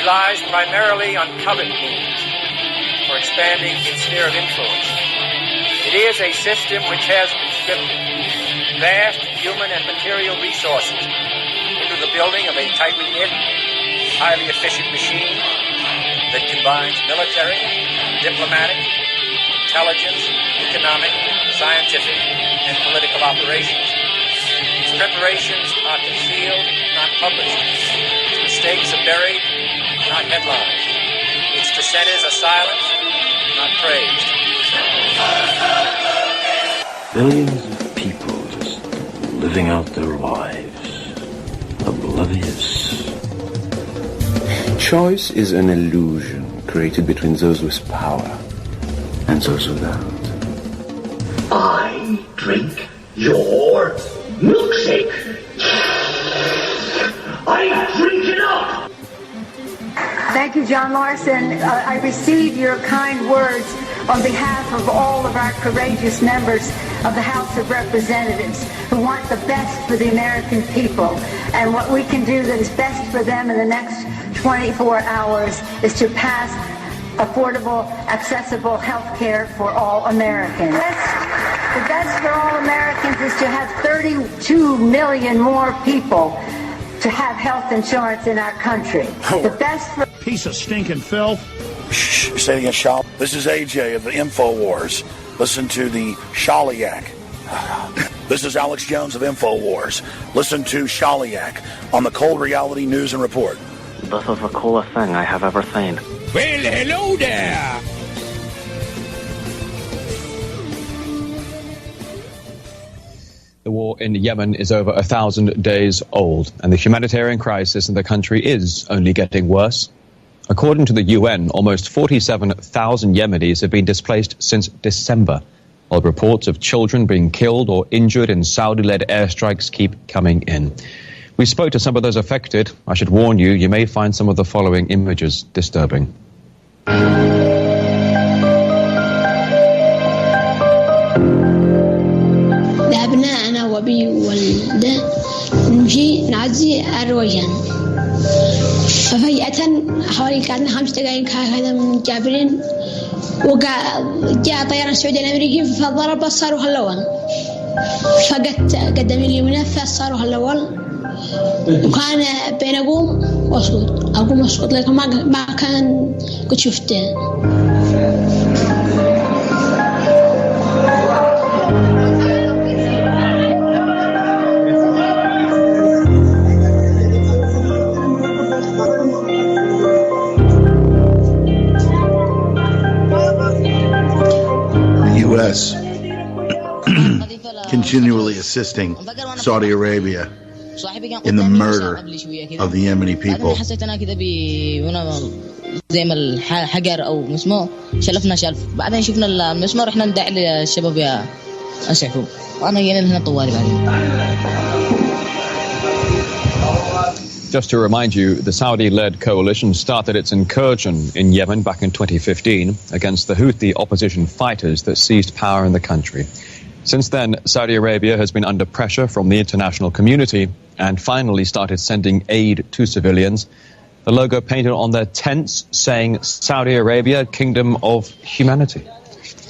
relies primarily on covert means for expanding its sphere of influence. It is a system which has conscripted vast human and material resources into the building of a tightly knit, highly efficient machine that combines military, diplomatic, intelligence, economic, scientific, and political operations. Its preparations are concealed, not published. Its mistakes are buried, not headlined. Its dissenters are silenced, not praised. Billions of people just living out their lives, oblivious. Choice is an illusion created between those with power and those without. I drink your milkshake. I drink it up. Thank you, John Larson. I receive your kind words on behalf of all of our courageous members of the House of Representatives who want the best for the American people. And what we can do that is best for them in the next 24 hours is to pass affordable, accessible health care for all Americans. The best for all Americans is to have 32 million more people to have health insurance in our country. The best for... Piece of stinking filth. Shh, say it again, Shal. This is AJ of the InfoWars. Listen to the Shaliak. This is Alex Jones of InfoWars. Listen to Shaliak on the Cold Reality News and Report. This is the coolest thing I have ever seen. Well, hello there. The war in Yemen is over 1,000 days old, and the humanitarian crisis in the country is only getting worse. According to the UN, almost 47,000 Yemenis have been displaced since December, while reports of children being killed or injured in Saudi-led airstrikes keep coming in. We spoke to some of those affected. I should warn you, you may find some of the following images disturbing. ذهبنا وبي والده نمشي نعزي الرويان ففجأة حوالي كان 5 دقائق هكذا من جابرين وجاء طيران السعودي الأمريكي فضرب الصاروخ الأول فقدت قدمي اليمنى فالصاروخ الأول وكان بين أقوم وأسقط لكن ما كان قد شفته. U.S. continually assisting Saudi Arabia in the murder of the Yemeni people. زي ما الحجر او مسمار شلفنا شلف بعدين شفنا المسمار احنا ندعي للشباب يا اسعفوا وانا جينا هنا طوالي بعدين. Just to remind you, the Saudi-led coalition started its incursion in Yemen back in 2015 against the Houthi opposition fighters that seized power in the country. Since then, Saudi Arabia has been under pressure from the international community and finally started sending aid to civilians. The logo painted on their tents saying Saudi Arabia, Kingdom of Humanity.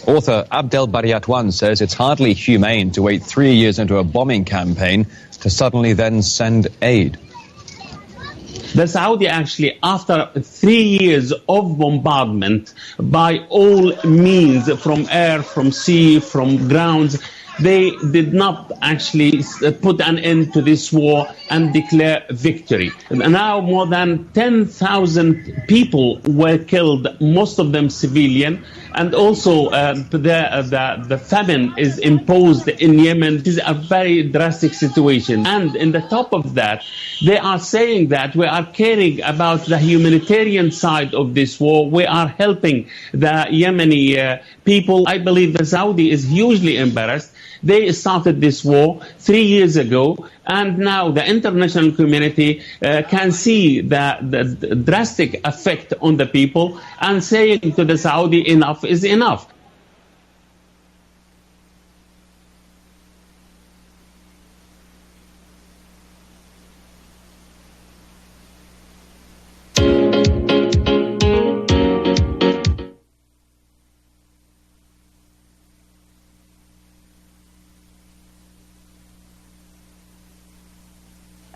Author Abdel Bariatwan says it's hardly humane to wait 3 years into a bombing campaign to suddenly then send aid. The Saudi actually, after 3 years of bombardment by all means, from air, from sea, from grounds, they did not actually put an end to this war and declare victory. Now more than 10,000 people were killed, most of them civilian, and also the famine is imposed in Yemen. It is a very drastic situation. And in the top of that, they are saying that we are caring about the humanitarian side of this war. We are helping the Yemeni people. I believe the Saudi is hugely embarrassed. They started this war 3 years ago, and now the international community can see the drastic effect on the people and saying to the Saudi, enough is enough.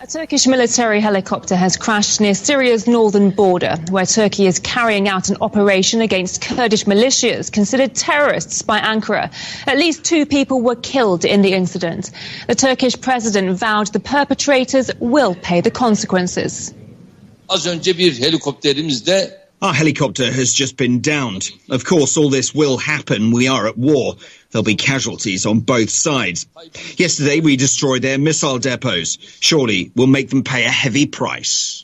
Turkish military helicopter has crashed near Syria's northern border, where Turkey is carrying out an operation against Kurdish militias considered terrorists by Ankara. At least 2 people were killed in the incident. The Turkish president vowed the perpetrators will pay the consequences. Our helicopter has just been downed. Of course, all this will happen. We are at war. There'll be casualties on both sides. Yesterday, we destroyed their missile depots. Surely, we'll make them pay a heavy price.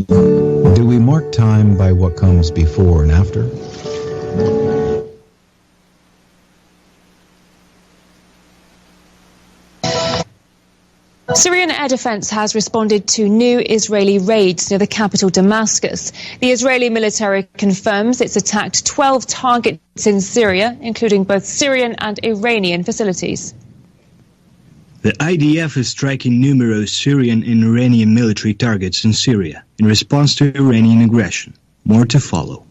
Do we mark time by what comes before and after? Syrian air defense has responded to new Israeli raids near the capital Damascus. The Israeli military confirms it's attacked 12 targets in Syria, including both Syrian and Iranian facilities. The IDF is striking numerous Syrian and Iranian military targets in Syria in response to Iranian aggression. More to follow.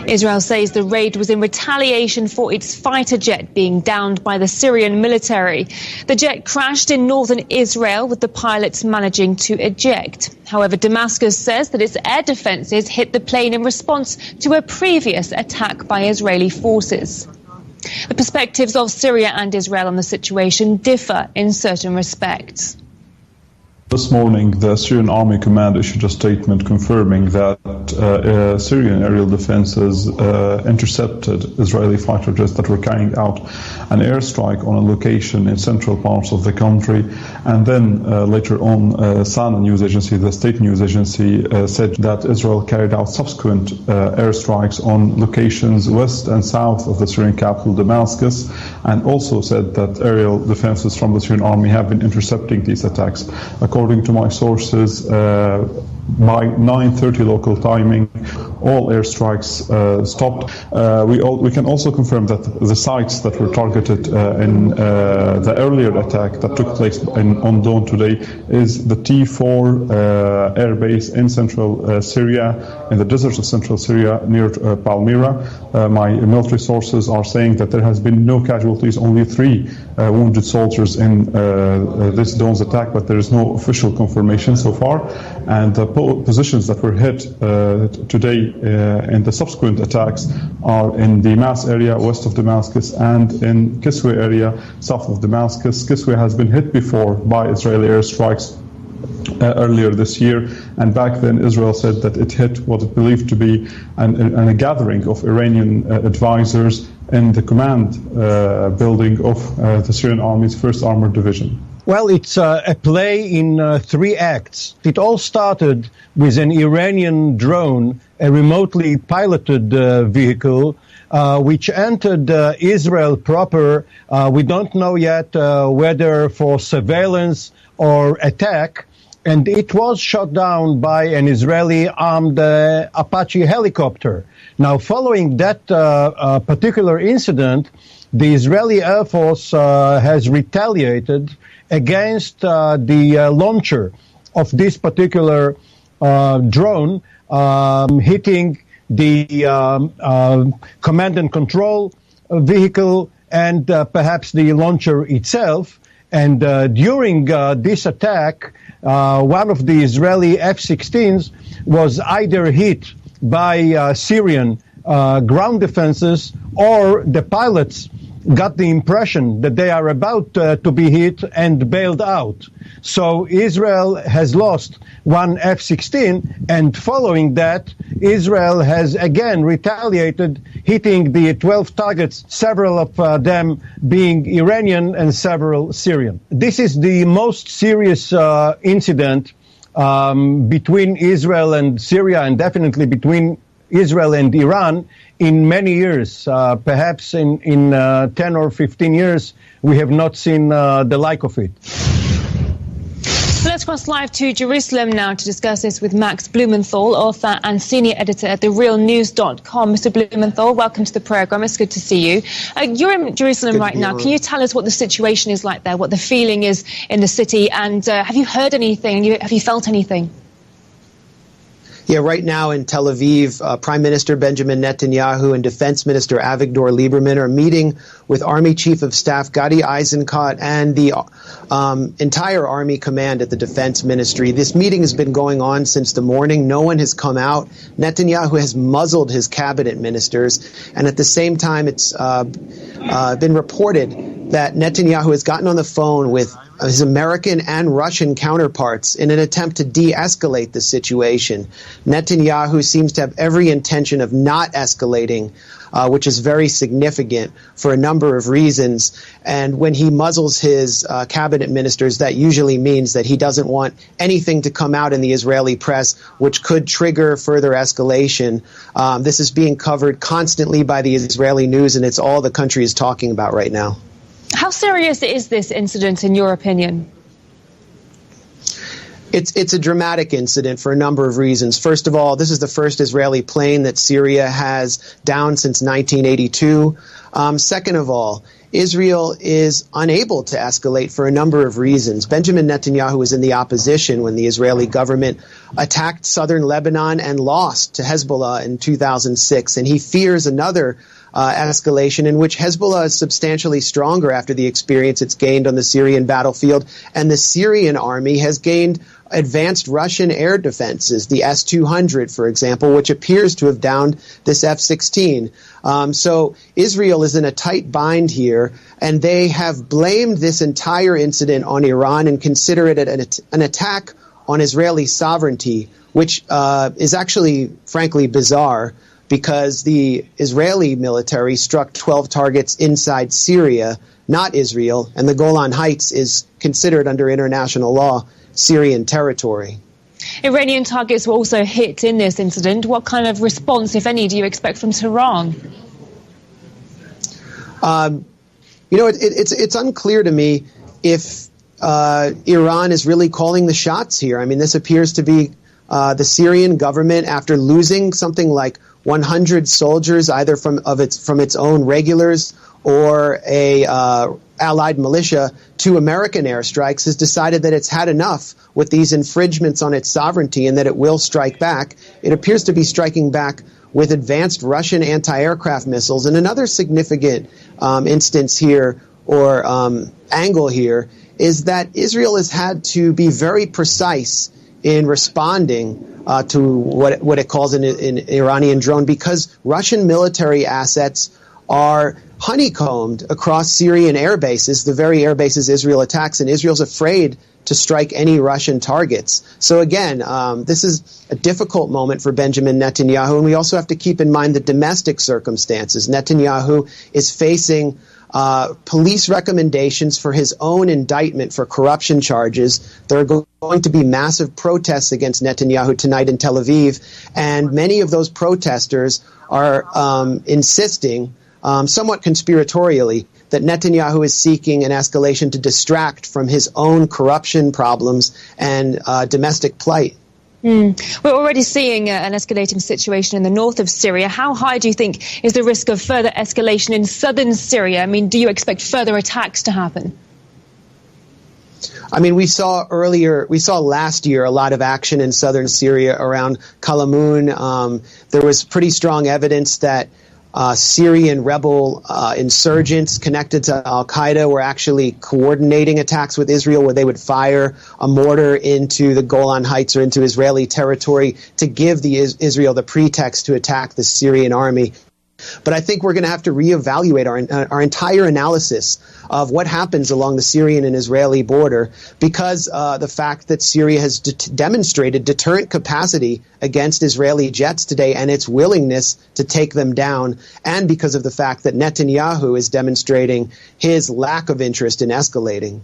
Israel says the raid was in retaliation for its fighter jet being downed by the Syrian military. The jet crashed in northern Israel, with the pilots managing to eject. However, Damascus says that its air defences hit the plane in response to a previous attack by Israeli forces. The perspectives of Syria and Israel on the situation differ in certain respects. This morning, the Syrian Army Command issued a statement confirming that Syrian aerial defenses intercepted Israeli fighter jets that were carrying out an airstrike on a location in central parts of the country. And then later on, Sana news agency, the state news agency, said that Israel carried out subsequent airstrikes on locations west and south of the Syrian capital, Damascus, and also said that aerial defenses from the Syrian army have been intercepting these attacks. According to my sources, by 9:30 local timing, all airstrikes stopped. We can also confirm that the sites that were targeted in the earlier attack that took place on dawn today is the T4 air base in central Syria, in the deserts of central Syria near Palmyra. My military sources are saying that there has been no casualties, only 3 wounded soldiers in this dawn's attack, but there is no official confirmation so far. And the positions that were hit today in the subsequent attacks are in the Mas area west of Damascus and in Kiswe area south of Damascus. Kiswe has been hit before by Israeli airstrikes earlier this year, and back then Israel said that it hit what it believed to be a gathering of Iranian advisors in the command building of the Syrian Army's 1st Armored Division. Well, it's a play in 3 acts. It all started with an Iranian drone, a remotely piloted vehicle, which entered Israel proper. We don't know yet whether for surveillance or attack, and it was shot down by an Israeli armed Apache helicopter. Now, following that particular incident, the Israeli Air Force has retaliated against the launcher of this particular drone, hitting the command and control vehicle and perhaps the launcher itself. And during this attack, one of the Israeli F-16s was either hit by Syrian ground defenses, or the pilots got the impression that they are about to be hit and bailed out. So Israel has lost one F-16, and following that, Israel has again retaliated, hitting the 12 targets, several of them being Iranian and several Syrian. This is the most serious incident between Israel and Syria, and definitely between Israel and Iran in many years. Perhaps in 10 or 15 years, we have not seen the like of it. Let's cross live to Jerusalem now to discuss this with Max Blumenthal, author and senior editor at TheRealNews.com. Mr. Blumenthal, welcome to the programme. It's good to see you. You're in Jerusalem right now. Can you tell us what the situation is like there, what the feeling is in the city, and have you heard anything? Have you felt anything? Yeah, right now in Tel Aviv, Prime Minister Benjamin Netanyahu and Defense Minister Avigdor Lieberman are meeting with Army Chief of Staff Gadi Eisenkot and the entire Army Command at the Defense Ministry. This meeting has been going on since the morning. No one has come out. Netanyahu has muzzled his cabinet ministers, and at the same time, it's been reported that Netanyahu has gotten on the phone with his American and Russian counterparts in an attempt to de-escalate the situation. Netanyahu seems to have every intention of not escalating, which is very significant for a number of reasons. And when he muzzles his cabinet ministers, that usually means that he doesn't want anything to come out in the Israeli press, which could trigger further escalation. This is being covered constantly by the Israeli news, and it's all the country is talking about right now. How serious is this incident, in your opinion? It's a dramatic incident for a number of reasons. First of all, this is the first Israeli plane that Syria has downed since 1982. Second of all, Israel is unable to escalate for a number of reasons. Benjamin Netanyahu was in the opposition when the Israeli government attacked southern Lebanon and lost to Hezbollah in 2006, and he fears another escalation in which Hezbollah is substantially stronger after the experience it's gained on the Syrian battlefield, and the Syrian army has gained advanced Russian air defenses, the S-200, for example, which appears to have downed this F-16. So Israel is in a tight bind here, and they have blamed this entire incident on Iran and consider it an attack on Israeli sovereignty, which is actually, frankly, bizarre, because the Israeli military struck 12 targets inside Syria, not Israel, and the Golan Heights is considered under international law Syrian territory. Iranian targets were also hit in this incident. What kind of response, if any, do you expect from Tehran? It's unclear to me if Iran is really calling the shots here. I mean, this appears to be the Syrian government, after losing something like 100 soldiers, either from its own regulars or a allied militia, to American airstrikes, has decided that it's had enough with these infringements on its sovereignty and that it will strike back. It appears to be striking back with advanced Russian anti-aircraft missiles. And another significant instance here, or angle here, is that Israel has had to be very precise in responding to what it calls an Iranian drone, because Russian military assets are honeycombed across Syrian air bases, the very air bases Israel attacks, and Israel's afraid to strike any Russian targets. So again, this is a difficult moment for Benjamin Netanyahu, and we also have to keep in mind the domestic circumstances. Netanyahu is facing police recommendations for his own indictment for corruption charges. There are going to be massive protests against Netanyahu tonight in Tel Aviv, and many of those protesters are insisting, somewhat conspiratorially, that Netanyahu is seeking an escalation to distract from his own corruption problems and domestic plight. We're already seeing an escalating situation in the north of Syria. How high do you think is the risk of further escalation in southern Syria? I mean, do you expect further attacks to happen? I mean, we saw last year a lot of action in southern Syria around Kalamun. There was pretty strong evidence that Syrian rebel insurgents connected to al-Qaeda were actually coordinating attacks with Israel, where they would fire a mortar into the Golan Heights or into Israeli territory to give Israel the pretext to attack the Syrian army. But I think we're going to have to reevaluate our entire analysis of what happens along the Syrian and Israeli border, because the fact that Syria has demonstrated deterrent capacity against Israeli jets today and its willingness to take them down, and because of the fact that Netanyahu is demonstrating his lack of interest in escalating.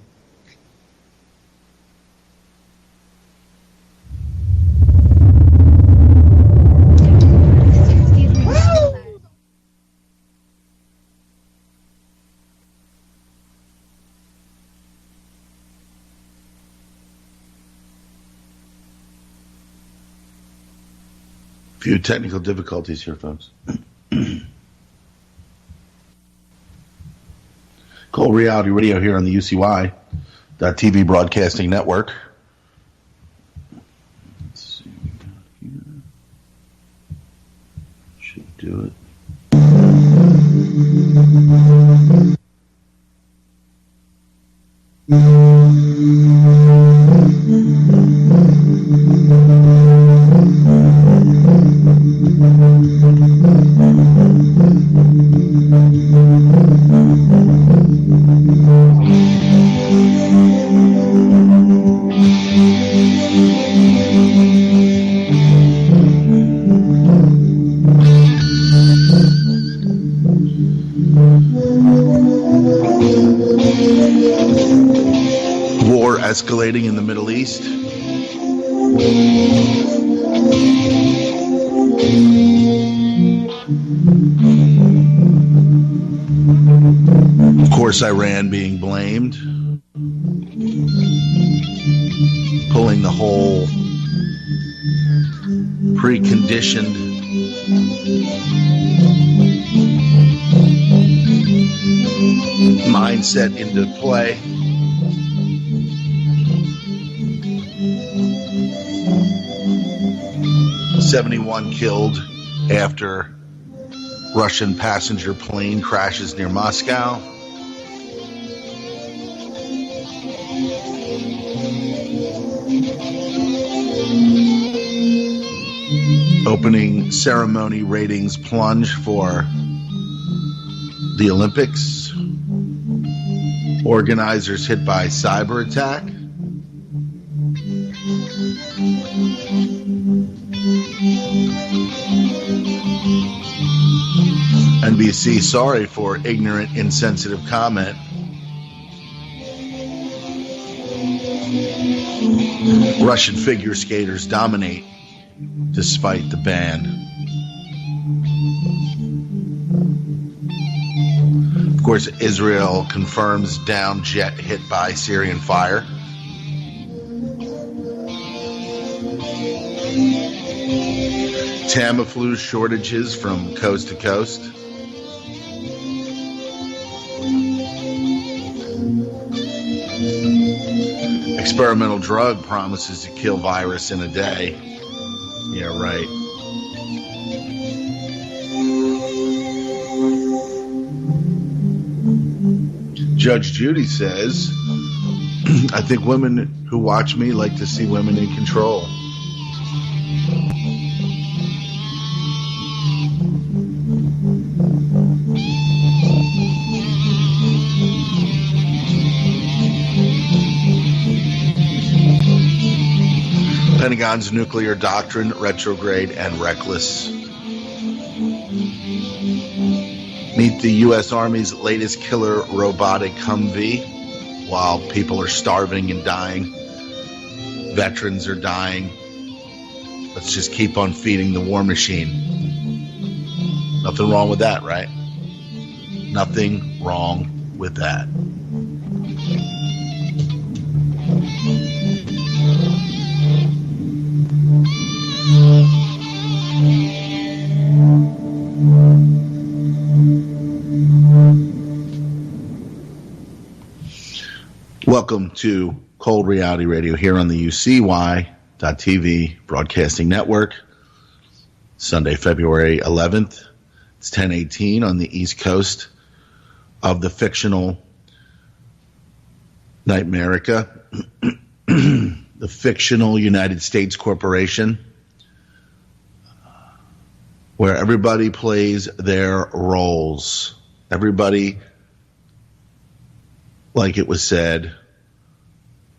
Few technical difficulties here, folks. Cole Reality Radio here on the UCY.TV Broadcasting Network. Let's see what we got here. do it. War escalating in the Middle East. Of course, Iran being blamed, pulling the whole preconditioned mindset into play. "71 killed after Russian passenger plane crashes near Moscow." Opening ceremony ratings plunge for the Olympics. Organizers hit by cyber attack. NBC sorry for ignorant, insensitive comment. Russian figure skaters dominate despite the ban. Of course, Israel confirms down jet hit by Syrian fire. Tamiflu shortages from coast to coast. Experimental drug promises to kill virus in a day. Yeah, right. Judge Judy says, "I think women who watch me like to see women in control." Pentagon's nuclear doctrine, retrograde and reckless. Meet the U.S. Army's latest killer robotic Humvee. While people are starving and dying, veterans are dying, let's just keep on feeding the war machine. Nothing wrong with that, right? Nothing wrong with that. Welcome to Cold Reality Radio here on the UCY.TV Broadcasting Network. Sunday, February 11th. It's 10:18 on the East Coast of the fictional Nightmerica, the fictional United States Corporation, where everybody plays their roles. Everybody, like it was said,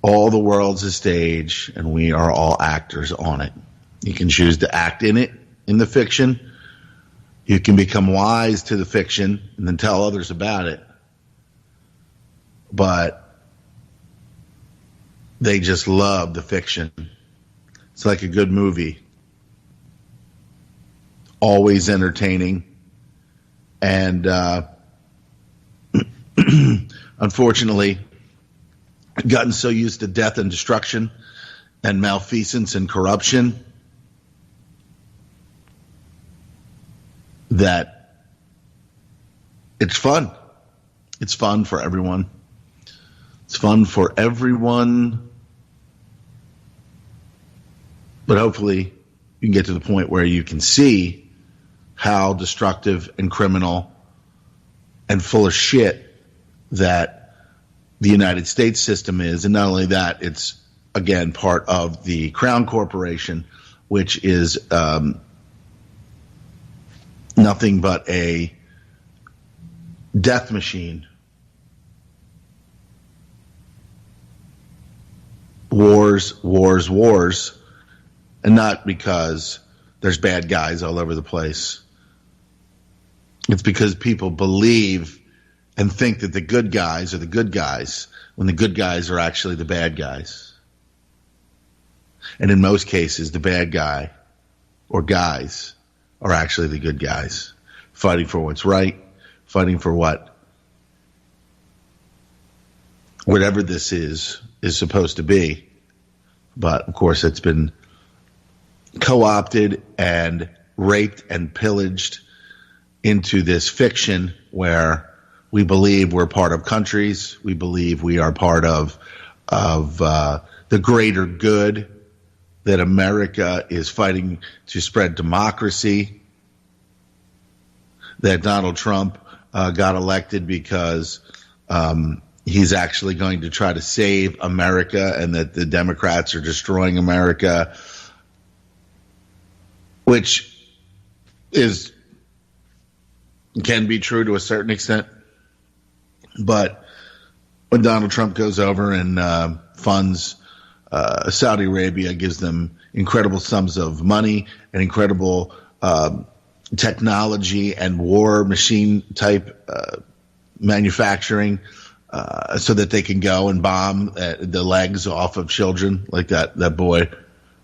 all the world's a stage, and we are all actors on it. You can choose to act in it, in the fiction. You can become wise to the fiction and then tell others about it. But they just love the fiction. It's like a good movie. Always entertaining. And unfortunately, I've gotten so used to death and destruction and malfeasance and corruption that it's fun. It's fun for everyone. It's fun for everyone. But hopefully you can get to the point where you can see how destructive and criminal and full of shit that the United States system is. And not only that, it's, again, part of the Crown Corporation, which is nothing but a death machine. Wars, wars, wars. And not because there's bad guys all over the place. It's because people believe and think that the good guys are the good guys when the good guys are actually the bad guys. And in most cases, the bad guy or guys are actually the good guys, fighting for what's right, fighting for whatever this is supposed to be. But, of course, it's been co-opted and raped and pillaged into this fiction where we believe we're part of countries. We believe we are part of the greater good, that America is fighting to spread democracy, that Donald Trump got elected because he's actually going to try to save America, and that the Democrats are destroying America, which can be true to a certain extent. But when Donald Trump goes over and funds Saudi Arabia, gives them incredible sums of money and incredible technology and war machine type manufacturing, so that they can go and bomb the legs off of children, like that boy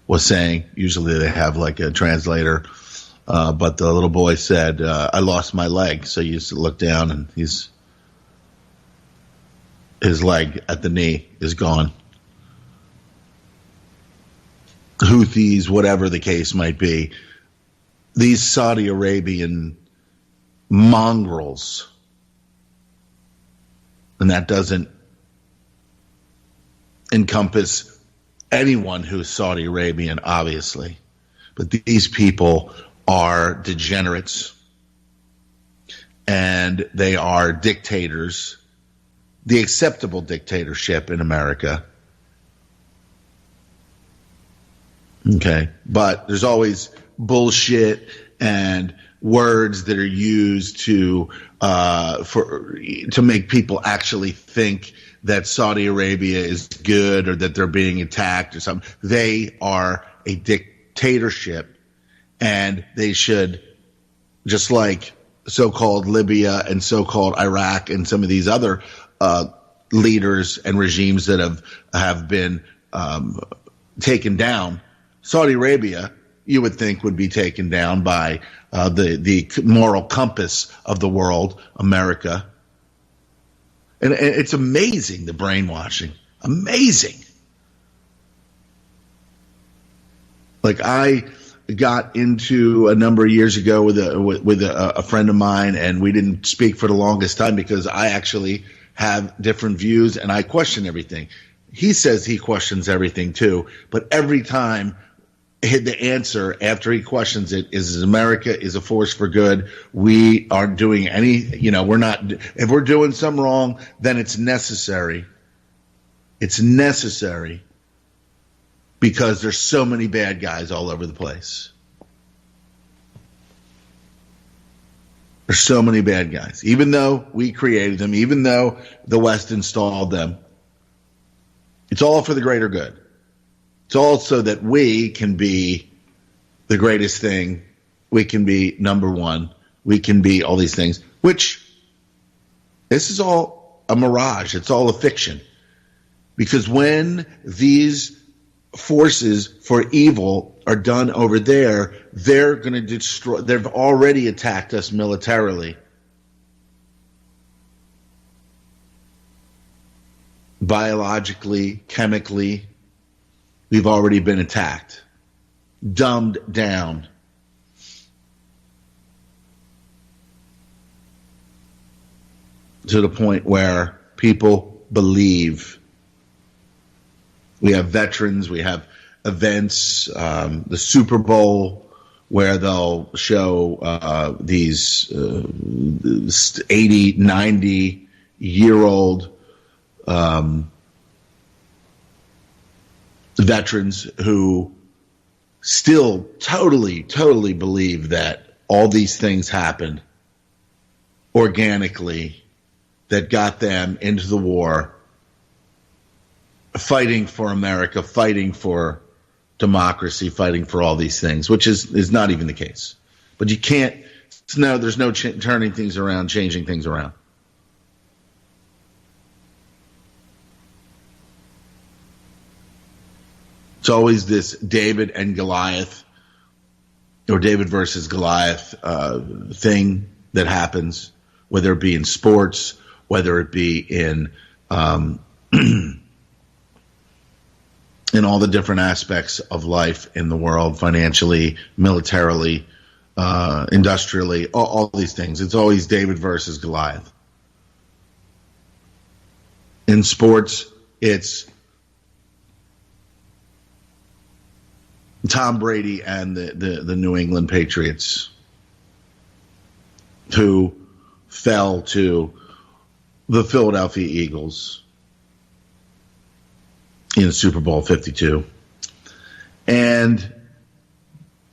was saying. Usually they have like a translator, but the little boy said, I lost my leg. So you used to look down and his leg at the knee is gone. Houthis, whatever the case might be, these Saudi Arabian mongrels, and that doesn't encompass anyone who's Saudi Arabian, obviously, but these people are degenerates, and they are dictators, the acceptable dictatorship in America. Okay, but there's always bullshit and words that are used to make people actually think that Saudi Arabia is good or that they're being attacked or something. They are a dictatorship, and they should, just like so-called Libya and so-called Iraq and some of these other leaders and regimes that have been taken down. Saudi Arabia, you would think, would be taken down by the moral compass of the world, America. And it's amazing, the brainwashing. Amazing. Like, I got into a number of years ago with a friend of mine, and we didn't speak for the longest time because I actually have different views and I question everything. He says he questions everything too, but every time the answer after he questions it is America is a force for good. We aren't doing we're not, if we're doing something wrong, then it's necessary. It's necessary because there's so many bad guys all over the place. There's so many bad guys. Even though we created them, even though the West installed them, it's all for the greater good. It's all so that we can be the greatest thing. We can be number one. We can be all these things, which this is all a mirage. It's all a fiction. Because when these forces for evil are done over there, they're going to destroy. They've already attacked us militarily. Biologically, chemically, we've already been attacked, dumbed down. To the point where people believe. We have veterans, we have events, the Super Bowl, where they'll show these 80, 90-year-old veterans who still totally believe that all these things happened organically, that got them into the war, fighting for America, fighting for democracy, fighting for all these things, which is not even the case. But you can't, there's no turning things around, changing things around. It's always this David and Goliath, or David versus Goliath thing that happens, whether it be in sports, whether it be in in all the different aspects of life in the world, financially, militarily, industrially, all these things. It's always David versus Goliath. In sports, it's Tom Brady and the New England Patriots, who fell to the Philadelphia Eagles in Super Bowl 52. And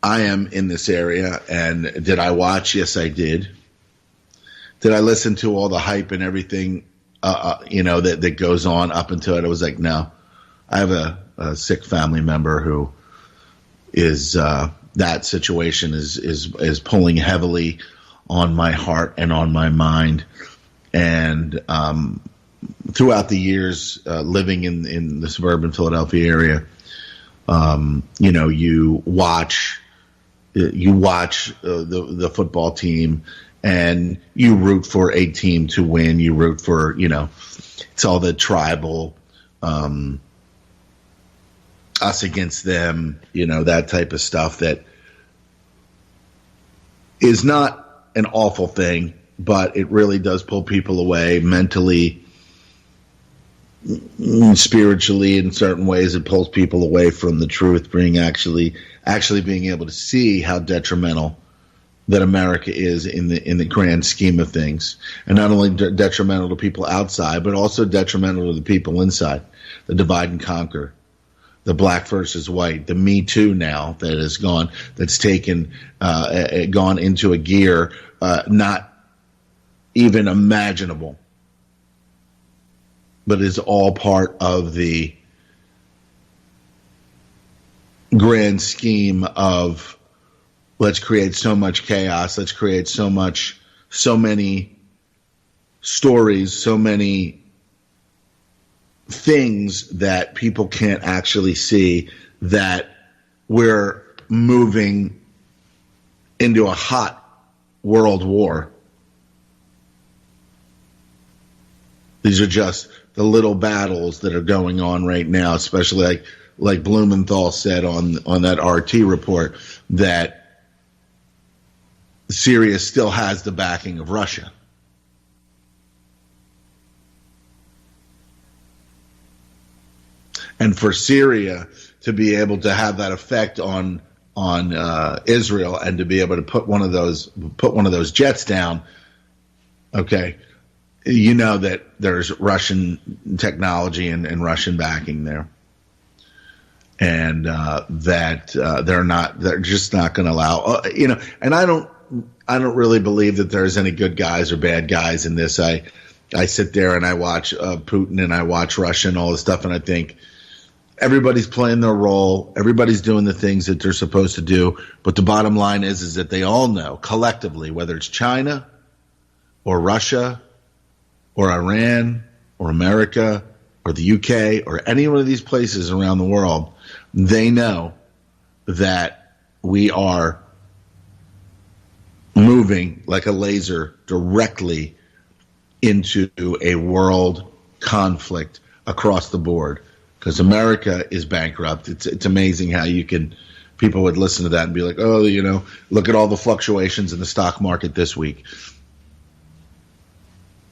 I am in this area, and did I watch? Yes, I did. Did I listen to all the hype and everything, that goes on up until it? I was like, no. I have a sick family member who is that situation is pulling heavily on my heart and on my mind. And throughout the years living in the suburban Philadelphia area, you watch the football team, and you root for a team to win. You root for, it's all the tribal, us against them, that type of stuff that is not an awful thing, but it really does pull people away mentally, spiritually. In certain ways, it pulls people away from the truth, being actually being able to see how detrimental that America is in the grand scheme of things, and not only detrimental to people outside, but also detrimental to the people inside. The divide and conquer, the black versus white, the Me Too now that has gone, that's taken, gone into a gear not even imaginable, but is all part of the grand scheme of let's create so much chaos, let's create so many stories, so many things that people can't actually see, that we're moving into a hot world war. These are just the little battles that are going on right now, especially like Blumenthal said on that RT report, that Syria still has the backing of Russia. And for Syria to be able to have that effect on Israel, and to be able to put one of those jets down, okay, that there's Russian technology and Russian backing there, and that they're just not going to allow, and I don't really believe that there's any good guys or bad guys in this. I sit there and I watch Putin and I watch Russia and all this stuff, and I think everybody's playing their role, everybody's doing the things that they're supposed to do, but the bottom line is that they all know collectively, whether it's China or Russia or Iran or America or the UK or any one of these places around the world, they know that we are moving like a laser directly into a world conflict across the board, because America is bankrupt. It's amazing how people would listen to that and be like, oh, look at all the fluctuations in the stock market this week.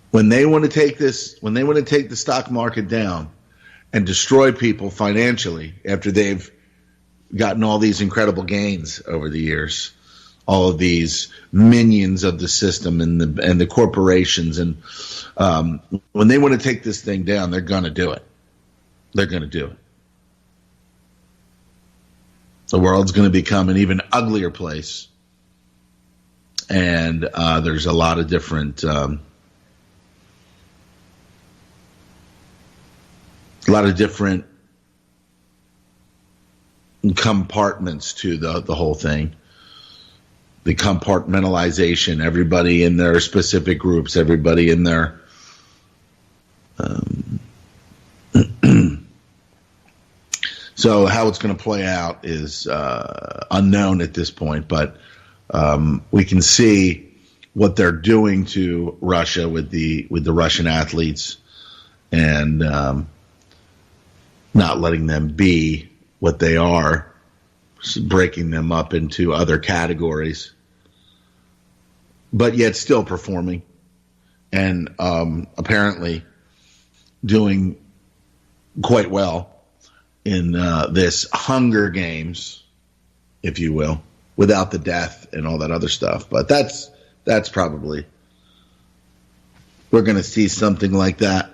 When they want to take the stock market down and destroy people financially after they've gotten all these incredible gains over the years, all of these minions of the system and the corporations, and when they want to take this thing down, they're going to do it. They're going to do it. The world's going to become an even uglier place, and there's a lot of different compartments to the whole thing. The compartmentalization, everybody in their specific groups, everybody in their so how it's going to play out is unknown at this point, but we can see what they're doing to Russia with the Russian athletes, and not letting them be what they are, breaking them up into other categories, but yet still performing and apparently doing quite well in this Hunger Games, if you will, without the death and all that other stuff. But that's probably, we're going to see something like that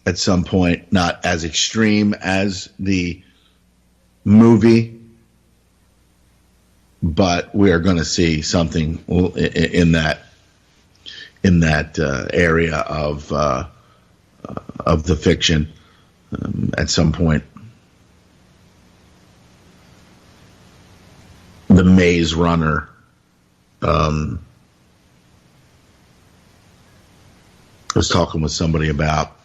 at some point, not as extreme as the movie, but we are going to see something in that area of the fiction at some point. The Maze Runner. I was talking with somebody about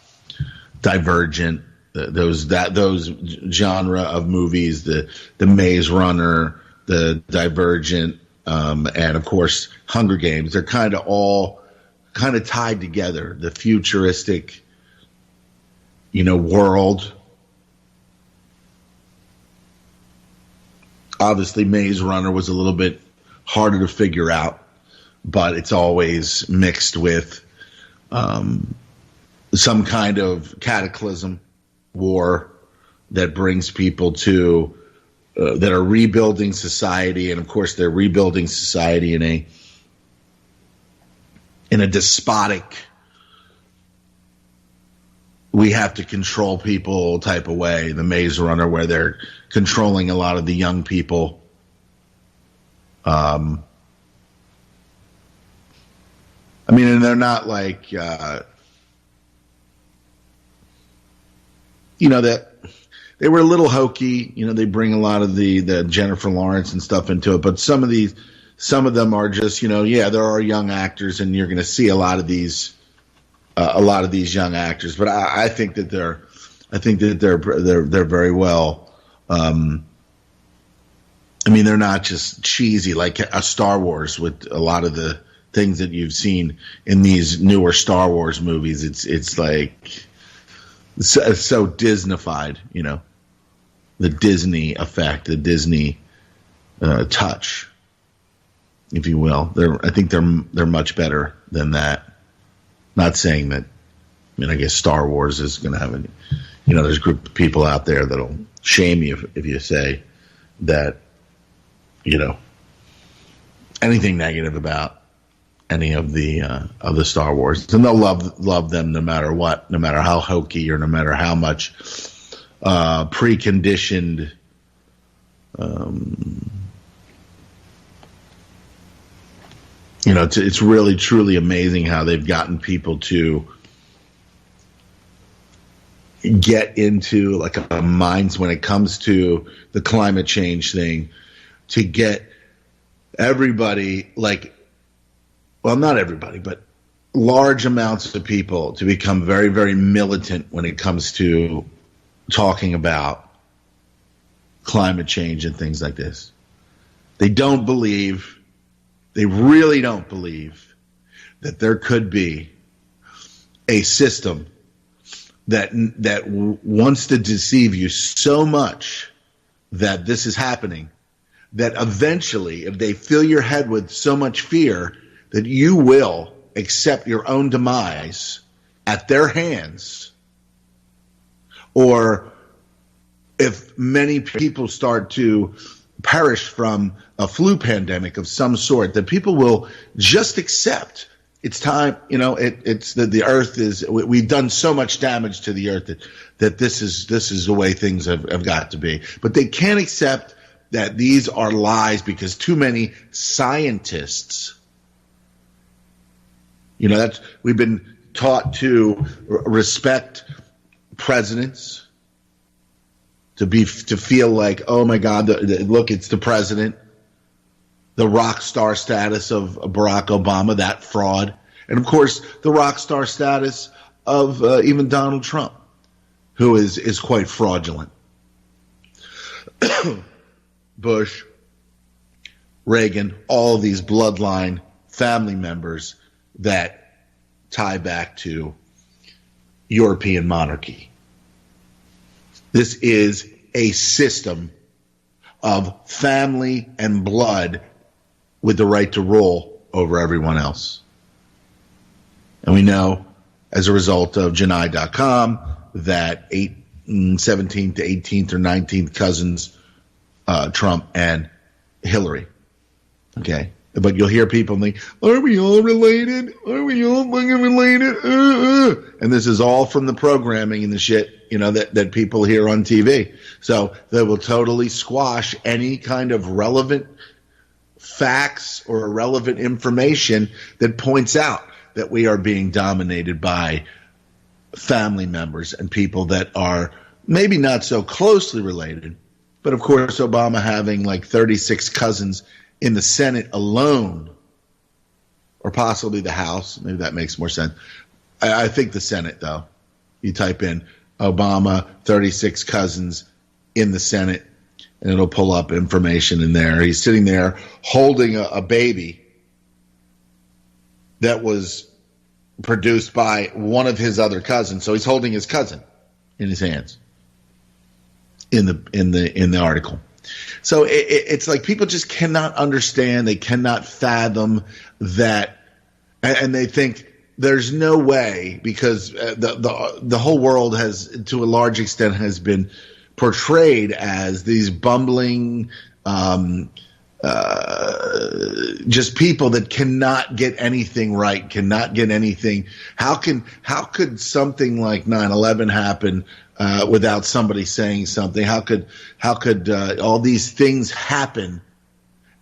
Divergent, those genre of movies, the Maze Runner, the Divergent, and of course Hunger Games. They're kind of all tied together. The futuristic, world. Obviously, Maze Runner was a little bit harder to figure out, but it's always mixed with some kind of cataclysm, war that brings people to that are rebuilding society, and of course they're rebuilding society in a despotic, we have to control people type of way. The Maze Runner, where they're controlling a lot of the young people. And they're not like, that they were a little hokey. They bring a lot of the Jennifer Lawrence and stuff into it, but some of them are just, there are young actors, and you're going to see a lot of these young actors. But I think that they're very well. They're not just cheesy like a Star Wars with a lot of the things that you've seen in these newer Star Wars movies. It's like so Disneyfied, the Disney effect, the Disney touch, if you will. I think they're much better than that. Not saying that. I guess Star Wars is going to have there's a group of people out there that'll shame you if you say that, anything negative about any of the Star Wars, and they'll love them no matter what, no matter how hokey or no matter how much preconditioned it's really truly amazing how they've gotten people to get into like a minds when it comes to the climate change thing, to get everybody, not everybody, but large amounts of people to become very, very militant when it comes to talking about climate change and things like this. They really don't believe that there could be a system that wants to deceive you so much that this is happening, that eventually, if they fill your head with so much fear that you will accept your own demise at their hands, or if many people start to perish from a flu pandemic of some sort, that people will just accept it's time. It's the earth is, we've done so much damage to the earth that this is the way things have got to be. But they can't accept that these are lies because too many scientists, we've been taught to respect presidents, to feel like, oh my God, look, it's the president, the rock star status of Barack Obama, that fraud, and of course the rock star status of even Donald Trump, who is quite fraudulent. Bush, Reagan, all of these bloodline family members that tie back to European monarchy. This is a system of family and blood with the right to rule over everyone else. And we know, as a result of Janai.com, that 17th to 18th or 19th cousins, Trump and Hillary. Okay? But you'll hear people think, are we all related? Are we all fucking related? And this is all from the programming and the shit, that people hear on TV. So they will totally squash any kind of relevant facts or irrelevant information that points out that we are being dominated by family members and people that are maybe not so closely related. But of course, Obama having like 36 cousins in the Senate alone, or possibly the House. Maybe that makes more sense. I think the Senate, though. You type in Obama, 36 cousins in the Senate, and it'll pull up information in there. He's sitting there holding a baby that was produced by one of his other cousins. So he's holding his cousin in his hands in the article. So it's like people just cannot understand. They cannot fathom that, and they think there's no way, because the whole world has, to a large extent, has been portrayed as these bumbling, just people that cannot get anything right, cannot get anything. How could something like 9/11 happen without somebody saying something? How could all these things happen?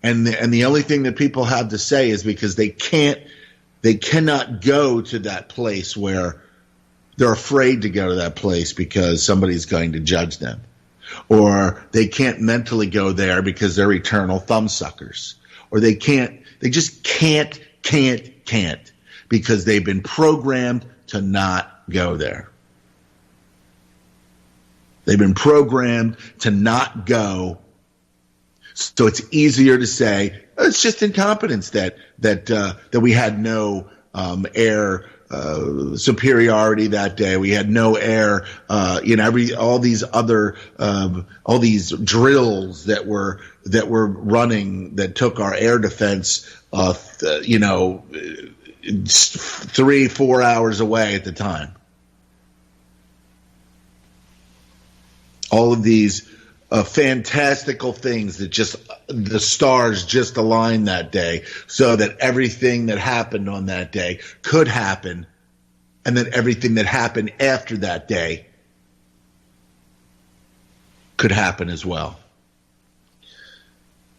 And the only thing that people have to say is because they cannot go to that place, where they're afraid to go to that place because somebody's going to judge them. Or they can't mentally go there because they're eternal thumbsuckers. Or they just can't because they've been programmed to not go there. They've been programmed to not go. So it's easier to say it's just incompetence that we had no air superiority that day. We had no air, all these other, all these drills that were running that took our air defense, 3-4 hours away at the time. All of these fantastical things that just the stars just aligned that day, so that everything that happened on that day could happen, and that everything that happened after that day could happen as well.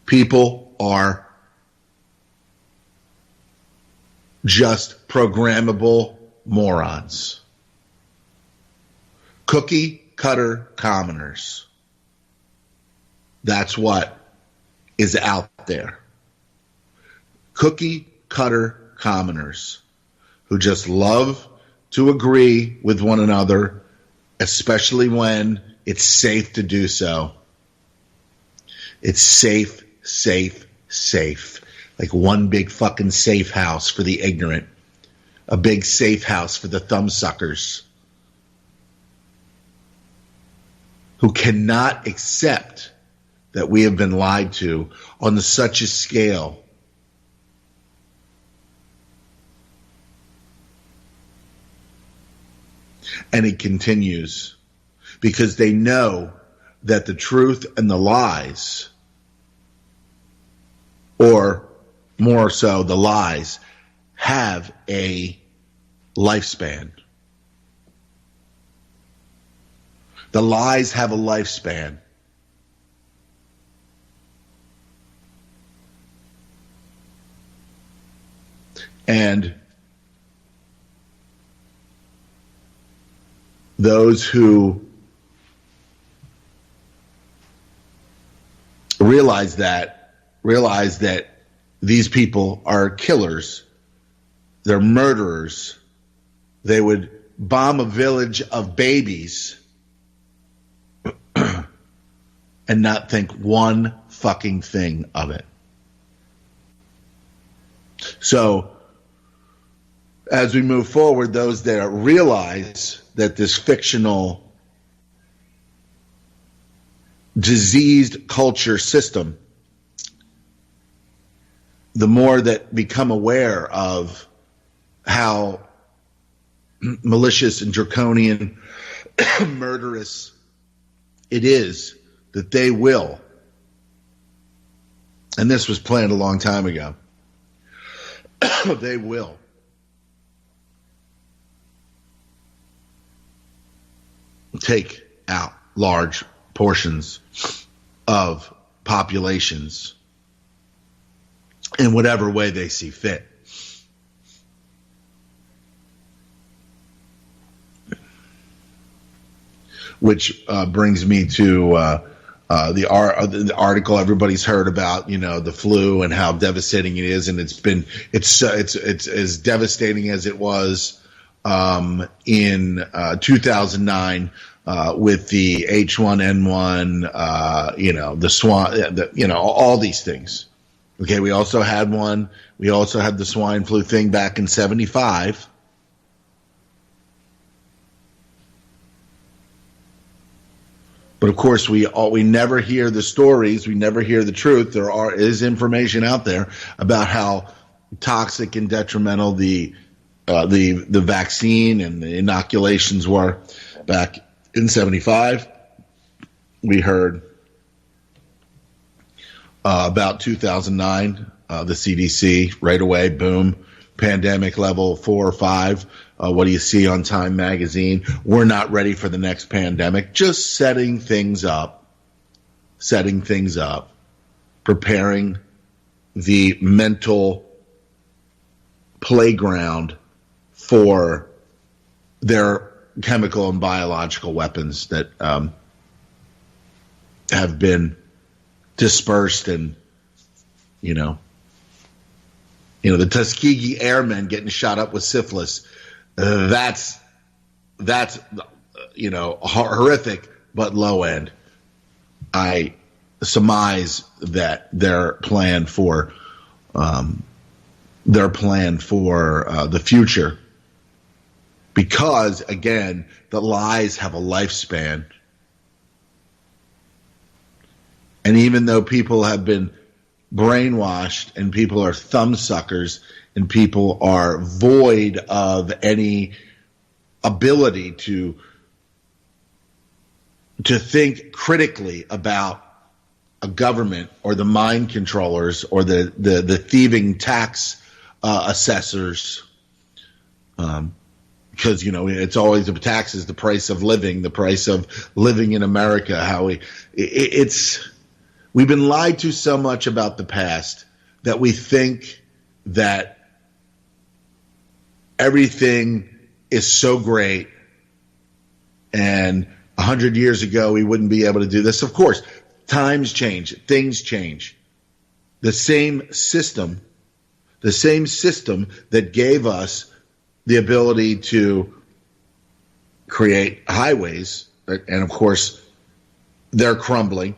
People are just programmable morons. Cookie cutter commoners. That's what is out there. Cookie cutter commoners who just love to agree with one another, especially when it's safe to do so. It's safe. Like one big fucking safe house for the ignorant. A big safe house for the thumbsuckers who cannot accept that we have been lied to on such a scale. And it continues because they know that the truth and the lies, or more so the lies, have a lifespan. The lies have a lifespan. And those who realize that these people are killers, they're murderers. They would bomb a village of babies and not think one fucking thing of it. So, as we move forward, those that realize that this fictional, diseased culture system, the more that become aware of how malicious and draconian, murderous it is, that they will, and this was planned a long time ago, they will take out large portions of populations in whatever way they see fit. Which brings me to the article everybody's heard about, the flu and how devastating it is, and it's as devastating as it was in 2009 with the H1N1, the swine, all these things. Okay, we also had the swine flu thing back in 1975. But of course, we never hear the stories. We never hear the truth. There is information out there about how toxic and detrimental the vaccine and the inoculations were back in 1975. We heard about 2009, the CDC right away, boom, pandemic level 4 or 5. What do you see on Time Magazine? We're not ready for the next pandemic. Just setting things up, preparing the mental playground for their chemical and biological weapons that have been dispersed, and the Tuskegee Airmen getting shot up with syphilis. That's horrific, but low end. I surmise that their plan for the future, because again, the lies have a lifespan, and even though people have been brainwashed and people are thumbsuckers and people are void of any ability to think critically about a government or the mind controllers or the thieving tax assessors, because it's always the taxes, the price of living in America. We've been lied to so much about the past that we think that everything is so great, and 100 years ago we wouldn't be able to do this. Of course, times change, things change. The same system that gave us the ability to create highways, and of course they're crumbling.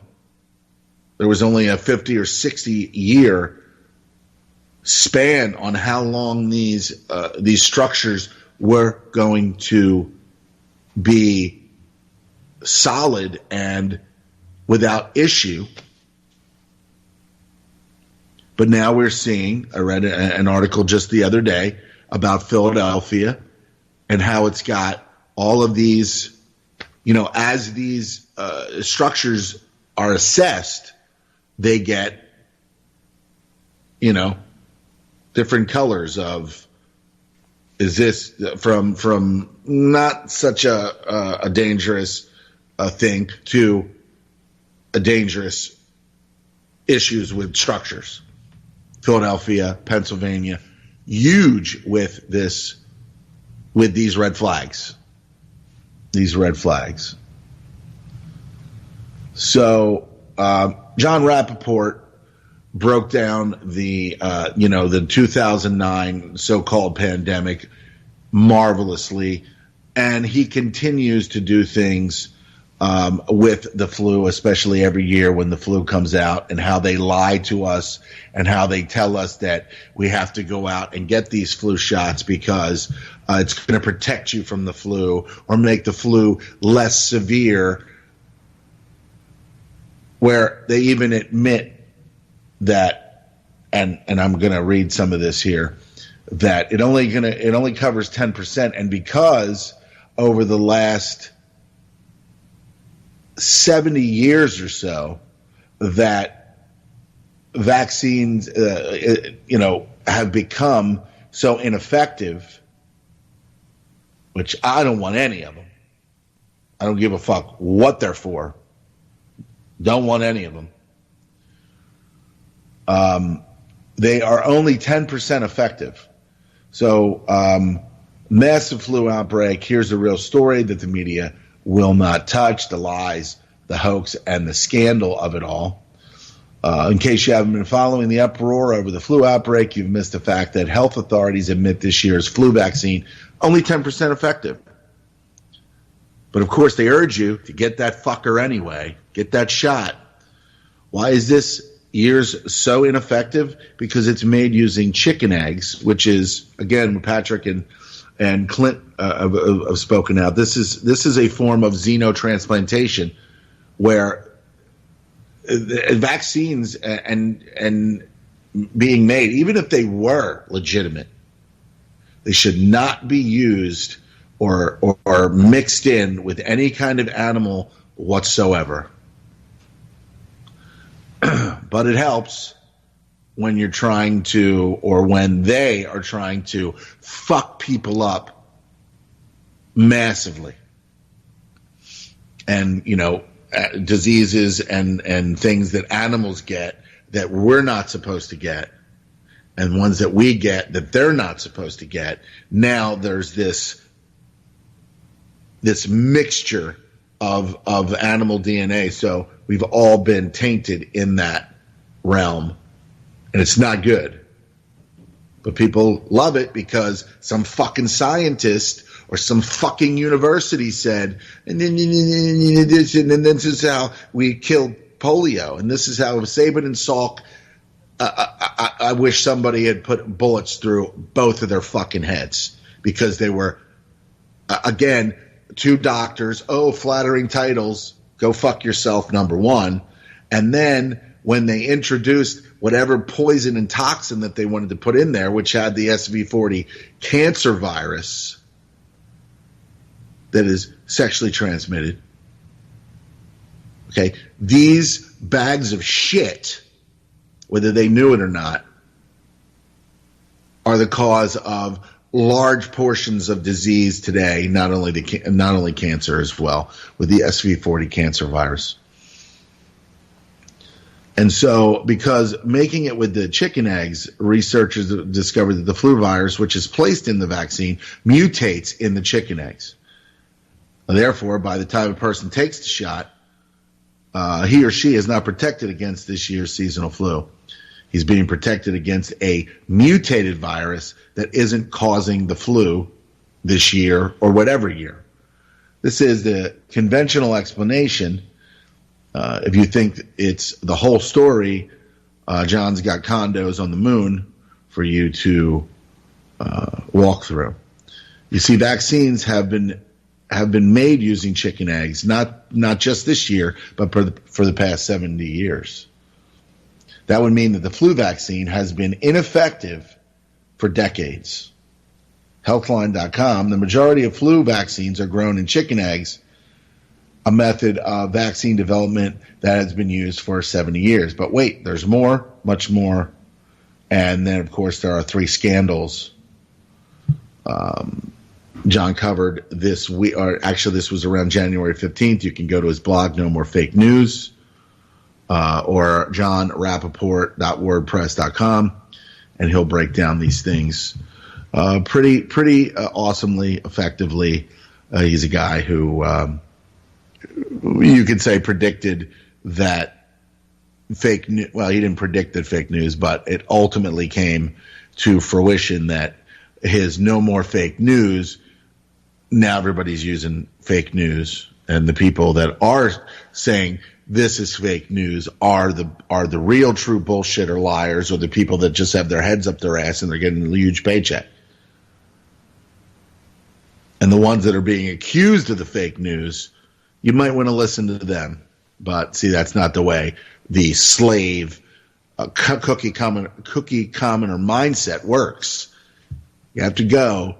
There was only a 50 or 60 year span on how long these structures were going to be solid and without issue. But now we're seeing, I read an article just the other day about Philadelphia and how it's got all of these as these structures are assessed, they get, different colors of, is this from not such a dangerous thing to a dangerous issues with structures. Philadelphia, Pennsylvania, huge with these red flags. These red flags. So John Rappaport broke down the 2009 so-called pandemic marvelously, and he continues to do things with the flu, especially every year when the flu comes out, and how they lie to us and how they tell us that we have to go out and get these flu shots because it's going to protect you from the flu or make the flu less severe, where they even admit that, and I'm going to read some of this here, that it only covers 10%, and because over the last 70 years or so that vaccines have become so ineffective, which I don't want any of them. I don't give a fuck what they're for. Don't want any of them. They are only 10% effective. So massive flu outbreak. Here's the real story that the media will not touch, the lies, the hoax, and the scandal of it all. In case you haven't been following the uproar over the flu outbreak, you've missed the fact that health authorities admit this year's flu vaccine only 10% effective. But of course, they urge you to get that fucker anyway. Get that shot. Why is this year's so ineffective? Because it's made using chicken eggs, which is, again, Patrick and Clint have spoken out. This is a form of xenotransplantation where vaccines and being made, even if they were legitimate, they should not be used or mixed in with any kind of animal whatsoever. But it helps when you're trying to, or when they are trying to fuck people up massively. And, diseases and things that animals get that we're not supposed to get, and ones that we get that they're not supposed to get. Now there's this mixture of animal DNA. So we've all been tainted in that realm. And it's not good. But people love it because some fucking scientist or some fucking university said, and then this is how we killed polio, and this is how Sabin and Salk. I wish somebody had put bullets through both of their fucking heads, because they were, again, two doctors. Oh, flattering titles. Go fuck yourself, number one. And then when they introduced whatever poison and toxin that they wanted to put in there, which had the SV40 cancer virus that is sexually transmitted. Okay, these bags of shit, whether they knew it or not, are the cause of large portions of disease today, not only cancer as well, with the SV40 cancer virus. And so, because making it with the chicken eggs, researchers discovered that the flu virus, which is placed in the vaccine, mutates in the chicken eggs. Therefore, by the time a person takes the shot, he or she is not protected against this year's seasonal flu. He's being protected against a mutated virus that isn't causing the flu this year or whatever year. This is the conventional explanation. If you think it's the whole story, John's got condos on the moon for you to walk through. You see, vaccines have been made using chicken eggs, not just this year, but for the past 70 years. That would mean that the flu vaccine has been ineffective for decades. Healthline.com, the majority of flu vaccines are grown in chicken eggs, a method of vaccine development that has been used for 70 years. But wait, there's more, much more. And then, of course, there are 3 scandals John covered this week. Or actually, this was around January 15th. You can go to his blog, No More Fake News, or johnrappaport.wordpress.com, and he'll break down these things pretty awesomely, effectively. He's a guy who you could say predicted that fake news. Well, he didn't predict that fake news, but it ultimately came to fruition that his No More Fake News, now everybody's using fake news, and the people that are saying this is fake news are the real true bullshit or liars, or the people that just have their heads up their ass and they're getting a huge paycheck. And the ones that are being accused of the fake news, you might want to listen to them. But see, that's not the way the slave cookie commoner mindset works. You have to go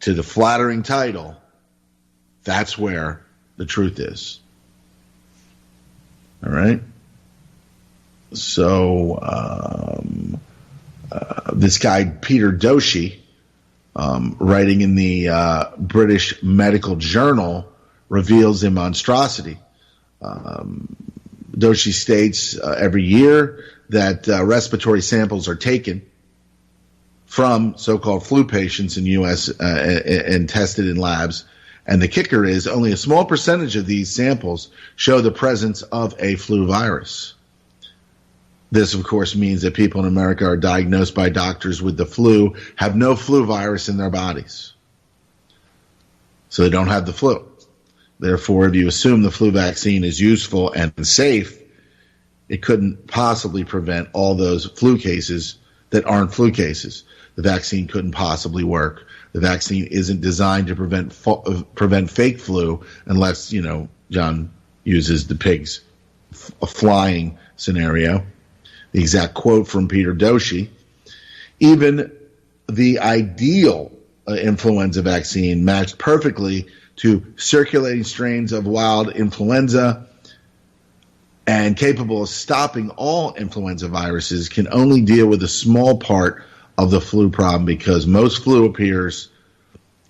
to the flattering title. That's where the truth is. All right? So this guy, Peter Doshi, writing in the British Medical Journal, reveals a monstrosity. Doshi states every year that respiratory samples are taken from so-called flu patients in the U.S. And tested in labs. And the kicker is only a small percentage of these samples show the presence of a flu virus. This, of course, means that people in America are diagnosed by doctors with the flu, have no flu virus in their bodies. So they don't have the flu. Therefore, if you assume the flu vaccine is useful and safe, it couldn't possibly prevent all those flu cases that aren't flu cases. The vaccine couldn't possibly work. The vaccine isn't designed to prevent fake flu unless, John uses the pigs flying scenario. The exact quote from Peter Doshi: even the ideal influenza vaccine matched perfectly to circulating strains of wild influenza and capable of stopping all influenza viruses can only deal with a small part of the flu problem, because most flu appears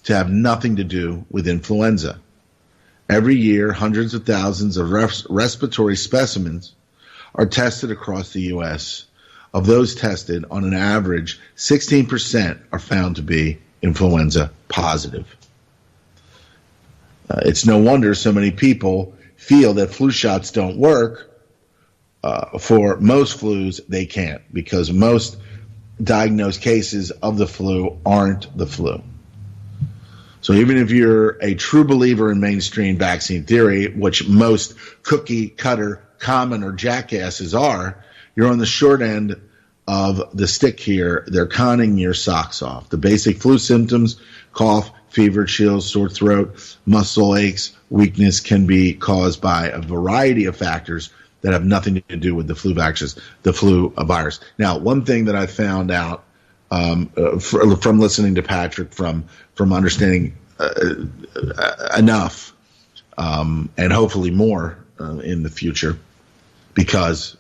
to have nothing to do with influenza. Every year, hundreds of thousands of respiratory specimens are tested across the U.S. Of those tested, on an average, 16% are found to be influenza positive. It's no wonder so many people feel that flu shots don't work. For most flus, they can't, because most diagnosed cases of the flu aren't the flu. So even if you're a true believer in mainstream vaccine theory, which most cookie cutter, common, or jackasses are, you're on the short end of the stick here. They're conning your socks off. The basic flu symptoms, cough, fever, chills, sore throat, muscle aches, weakness, can be caused by a variety of factors that have nothing to do with the flu virus. Now, one thing that I found out from listening to Patrick, from understanding enough, and hopefully more in the future, because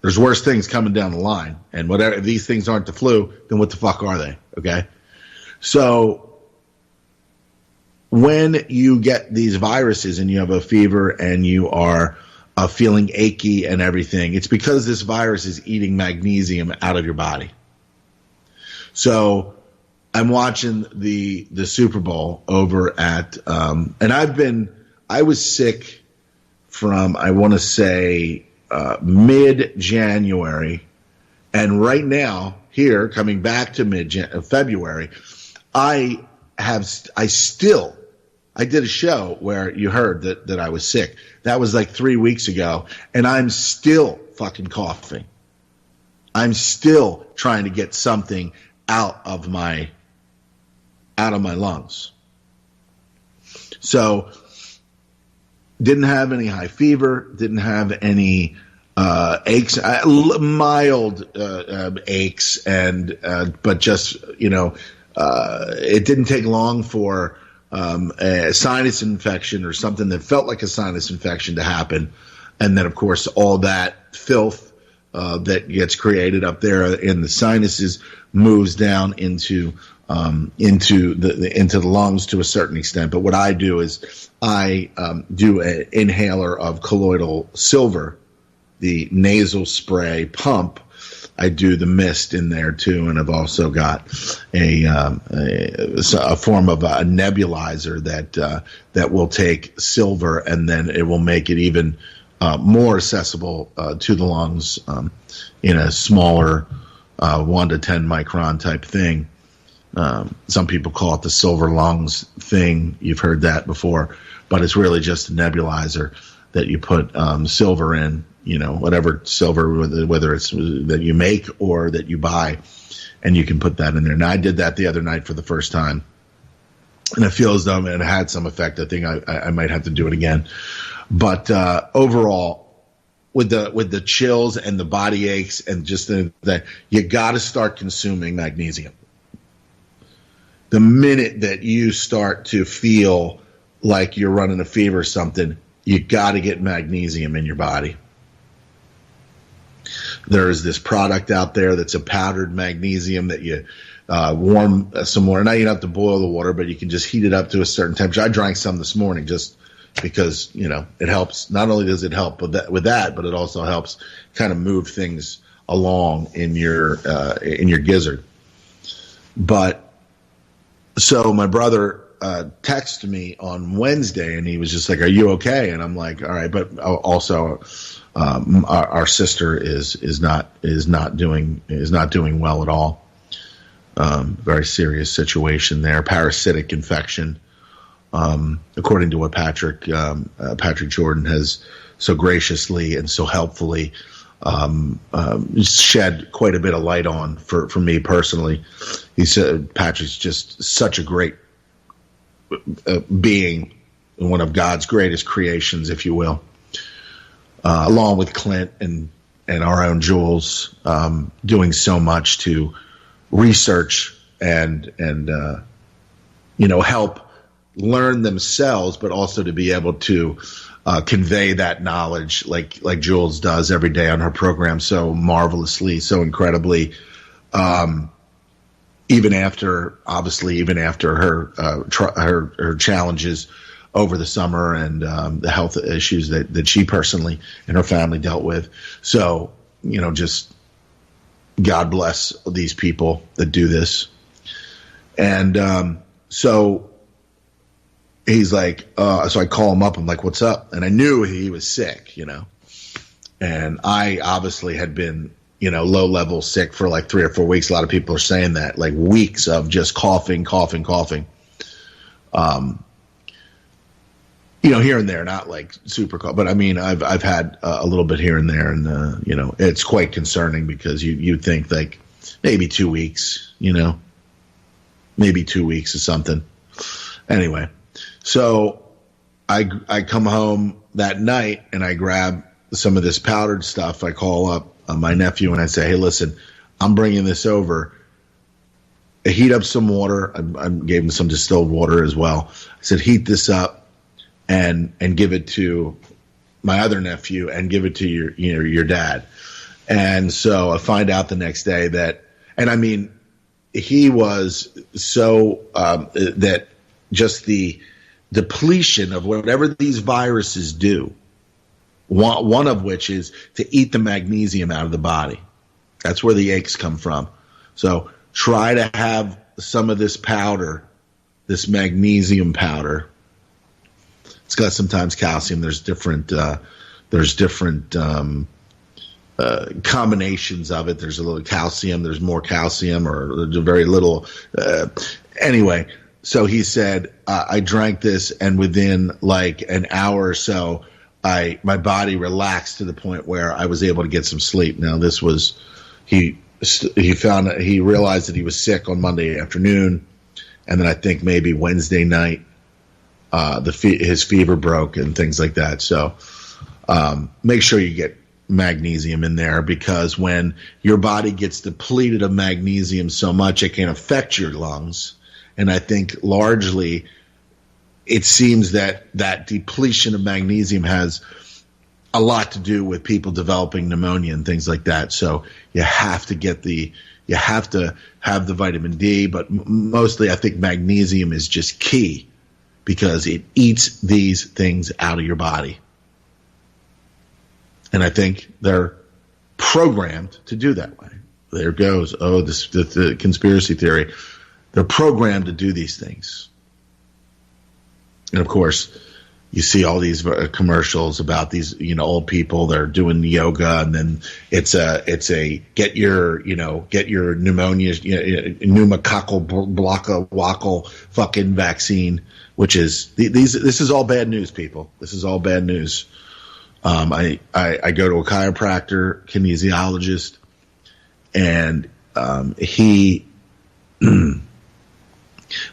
there's worse things coming down the line. And whatever, if these things aren't the flu, then what the fuck are they? Okay? So when you get these viruses and you have a fever and you are feeling achy and everything, it's because this virus is eating magnesium out of your body. So I'm watching the Super Bowl over at and I was sick from, I want to say, mid-January, and right now here, coming back to mid-February, I did a show where you heard that I was sick. That was like 3 weeks ago, and I'm still fucking coughing. I'm still trying to get something out of my lungs. So didn't have any high fever, didn't have any aches, mild aches, and but just it didn't take long for a sinus infection or something that felt like a sinus infection to happen. And then, of course, all that filth that gets created up there in the sinuses moves down into the lungs to a certain extent. But what I do is I do an inhaler of colloidal silver, the nasal spray pump. I do the mist in there too, and I've also got a form of a nebulizer that will take silver, and then it will make it even more accessible to the lungs in a smaller 1 to 10 micron type thing. Some people call it the silver lungs thing. You've heard that before, but it's really just a nebulizer that you put silver in, whatever silver, whether it's that you make or that you buy, and you can put that in there. And I did that the other night for the first time, and it feels dumb, and it had some effect. I think I might have to do it again. But overall, with the chills and the body aches and just that, you got to start consuming magnesium. The minute that you start to feel like you're running a fever or something, you got to get magnesium in your body. There's this product out there that's a powdered magnesium that you warm some water. Now you don't have to boil the water, but you can just heat it up to a certain temperature. I drank some this morning just because, it helps. Not only does it help with that, but it also helps kind of move things along in your gizzard. But so my brother texted me on Wednesday, and he was just like, "Are you okay?" And I'm like, "All right," but also our sister is not doing well at all. Very serious situation there, parasitic infection. According to what Patrick Jordan has so graciously and so helpfully shed quite a bit of light on for me personally. He said Patrick's just such a great being, one of God's greatest creations, if you will, along with Clint and our own Jules, doing so much to research and help learn themselves, but also to be able to convey that knowledge like Jules does every day on her program so marvelously, so incredibly, even after her challenges over the summer and the health issues that she personally and her family dealt with. So, just God bless these people that do this. And so he's like, so I call him up. I'm like, "What's up?" And I knew he was sick, and I obviously had been, low level sick for like 3 or 4 weeks. A lot of people are saying that, like weeks of just coughing. Here and there, not like super cough, but I mean, I've had a little bit here and there, and it's quite concerning because you'd think like maybe 2 weeks, maybe 2 weeks or something. Anyway. So I come home that night and I grab some of this powdered stuff. I call up my nephew and I say, "Hey, listen, I'm bringing this over. I heat up some water." I gave him some distilled water as well. I said, "Heat this up and give it to my other nephew and give it to your dad." And so I find out the next day that, and I mean, he was so that just the depletion of whatever these viruses do, one of which is to eat the magnesium out of the body. That's where the aches come from. So try to have some of this powder, this magnesium powder. It's got sometimes calcium. There's different combinations of it. There's a little calcium. There's more calcium, or very little. Anyway. So he said, I drank this, and within like an hour or so, my body relaxed to the point where I was able to get some sleep. Now this was, he realized that he was sick on Monday afternoon, and then I think maybe Wednesday night, his fever broke and things like that. So make sure you get magnesium in there, because when your body gets depleted of magnesium so much, it can affect your lungs. And I think largely it seems that depletion of magnesium has a lot to do with people developing pneumonia and things like that. So you have to have the vitamin D, but mostly I think magnesium is just key because it eats these things out of your body. And I think they're programmed to do that way. There goes, the conspiracy theory. They're programmed to do these things. And of course, you see all these commercials about these, old people. They're doing yoga, and then it's a get your pneumonia, pneumococcal blockle fucking vaccine, which is this is all bad news, people. This is all bad news. I go to a chiropractor, kinesiologist, and he.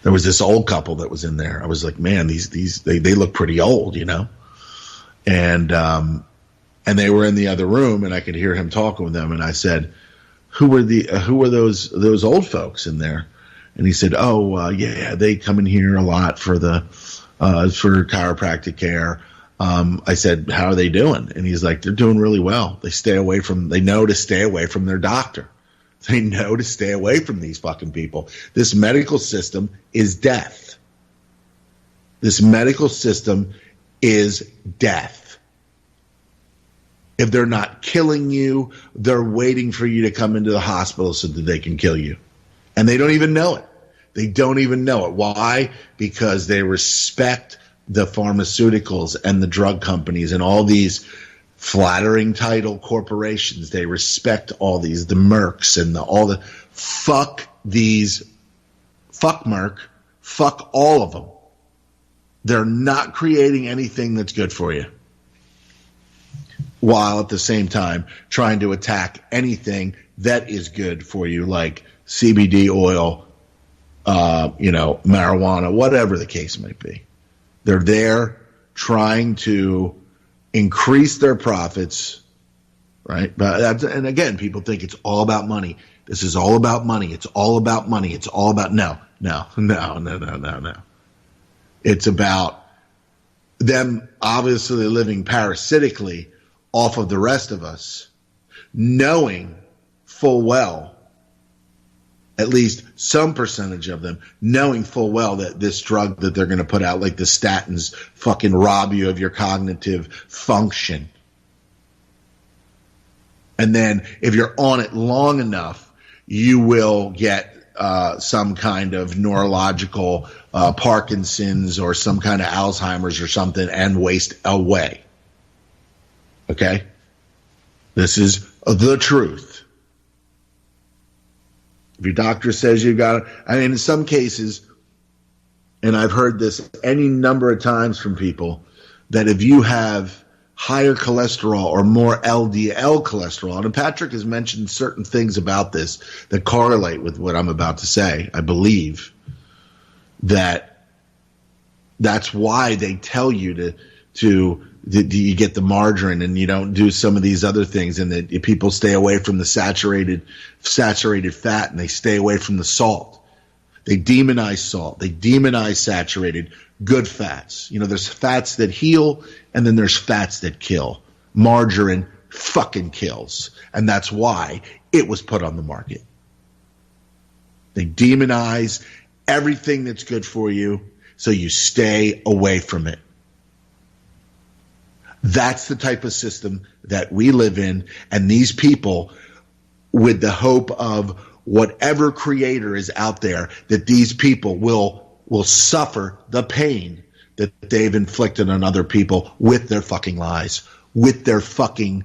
There was this old couple that was in there. I was like, man, they look pretty old, and they were in the other room, and I could hear him talking with them. And I said, who were those old folks in there? And he said, yeah, they come in here a lot for for chiropractic care. I said, how are they doing? And he's like, they're doing really well. They know to stay away from their doctor. They know to stay away from these fucking people. This medical system is death. This medical system is death. If they're not killing you, they're waiting for you to come into the hospital so that they can kill you. And they don't even know it. They don't even know it. Why? Because they respect the pharmaceuticals and the drug companies and all these flattering title corporations. They respect all these, the Mercs and fuck Merck, fuck all of them. They're not creating anything that's good for you, while at the same time trying to attack anything that is good for you, like CBD oil, marijuana, whatever the case might be. They're there trying to increase their profits, right? But and again, people think it's all about money. This is all about money. It's all about money. It's all about no. It's about them obviously living parasitically off of the rest of us, knowing full well, at least some percentage of them, knowing full well that this drug that they're going to put out, like the statins, fucking rob you of your cognitive function. And then if you're on it long enough, you will get some kind of neurological Parkinson's or some kind of Alzheimer's or something and waste away. Okay? This is the truth. If your doctor says you've got in some cases, and I've heard this any number of times from people, that if you have higher cholesterol or more LDL cholesterol, and Patrick has mentioned certain things about this that correlate with what I'm about to say, I believe that's why they tell you to you get the margarine and you don't do some of these other things, and that people stay away from the saturated fat and they stay away from the salt. They demonize salt. They demonize saturated good fats. There's fats that heal and then there's fats that kill. Margarine fucking kills. And that's why it was put on the market. They demonize everything that's good for you so you stay away from it. That's the type of system that we live in, and these people, with the hope of whatever creator is out there, that these people will suffer the pain that they've inflicted on other people with their fucking lies, with their fucking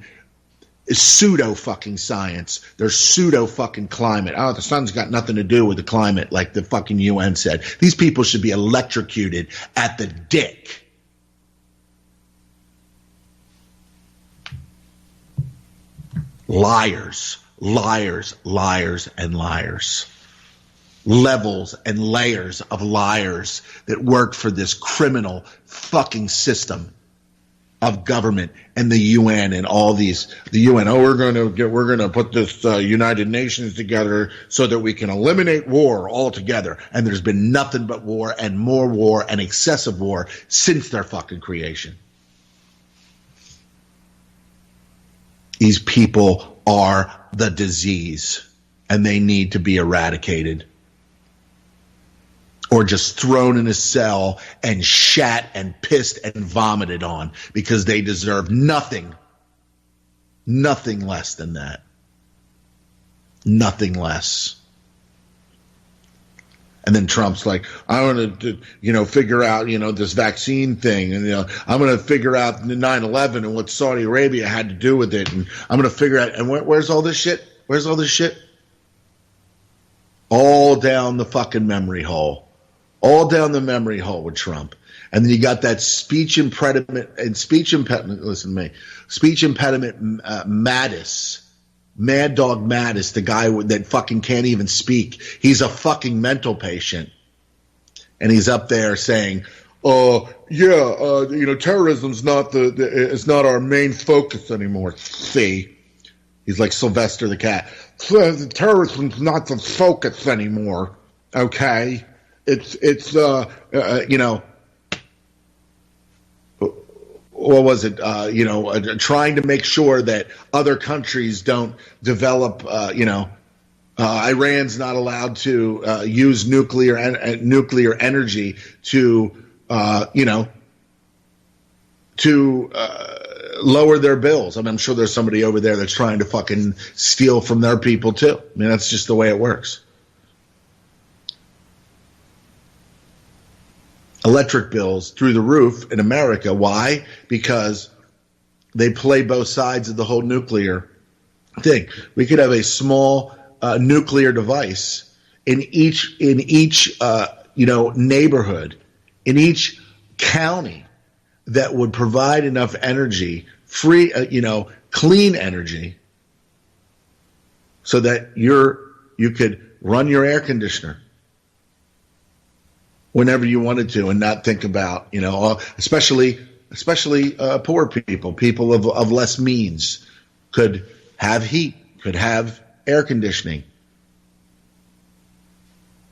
pseudo fucking science, their pseudo fucking climate. The sun's got nothing to do with the climate, like the fucking UN said. These people should be electrocuted at the dick. Liars, liars, liars, and liars. Levels and layers of liars that work for this criminal fucking system of government and the UN and all these, the UN, we're going to put this United Nations together so that we can eliminate war altogether. And there's been nothing but war and more war and excessive war since their fucking creation. These people are the disease, and they need to be eradicated. Or just thrown in a cell and shat and pissed and vomited on, because they deserve nothing less than that. Nothing less. And then Trump's like, I want to, figure out, this vaccine thing. And, I'm going to figure out 9/11 and what Saudi Arabia had to do with it. And I'm going to figure out, and where's all this shit? Where's all this shit? All down the fucking memory hole. All down the memory hole with Trump. And then you got that speech impediment, listen to me, speech impediment Mattis. Mad Dog Mattis, the guy that fucking can't even speak. He's a fucking mental patient. And he's up there saying, terrorism's it's not our main focus anymore. See? He's like Sylvester the cat. Terrorism's not the focus anymore. Okay? What was it? Trying to make sure that other countries don't develop. Iran's not allowed to use nuclear energy to lower their bills. I mean, I'm sure there's somebody over there that's trying to fucking steal from their people too. I mean, that's just the way it works. Electric bills through the roof in America. Why? Because they play both sides of the whole nuclear thing. We could have a small nuclear device in each neighborhood, in each county, that would provide enough energy, free, clean energy, so that you could run your air conditioner whenever you wanted to, and not think about, especially poor people of less means, could have heat, could have air conditioning.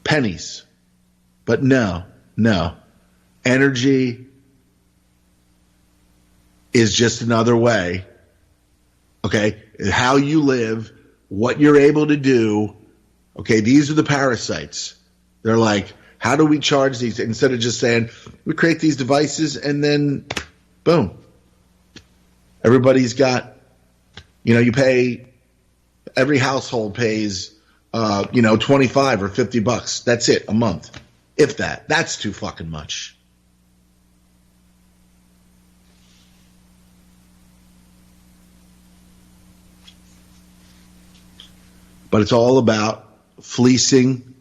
Pennies. But no. Energy is just another way. Okay? How you live, what you're able to do. Okay, these are the parasites. They're like, how do we charge these? Instead of just saying, we create these devices and then, boom. Everybody's got, you pay, every household pays, $25 or $50. That's it, a month. If that. That's too fucking much. But it's all about fleecing,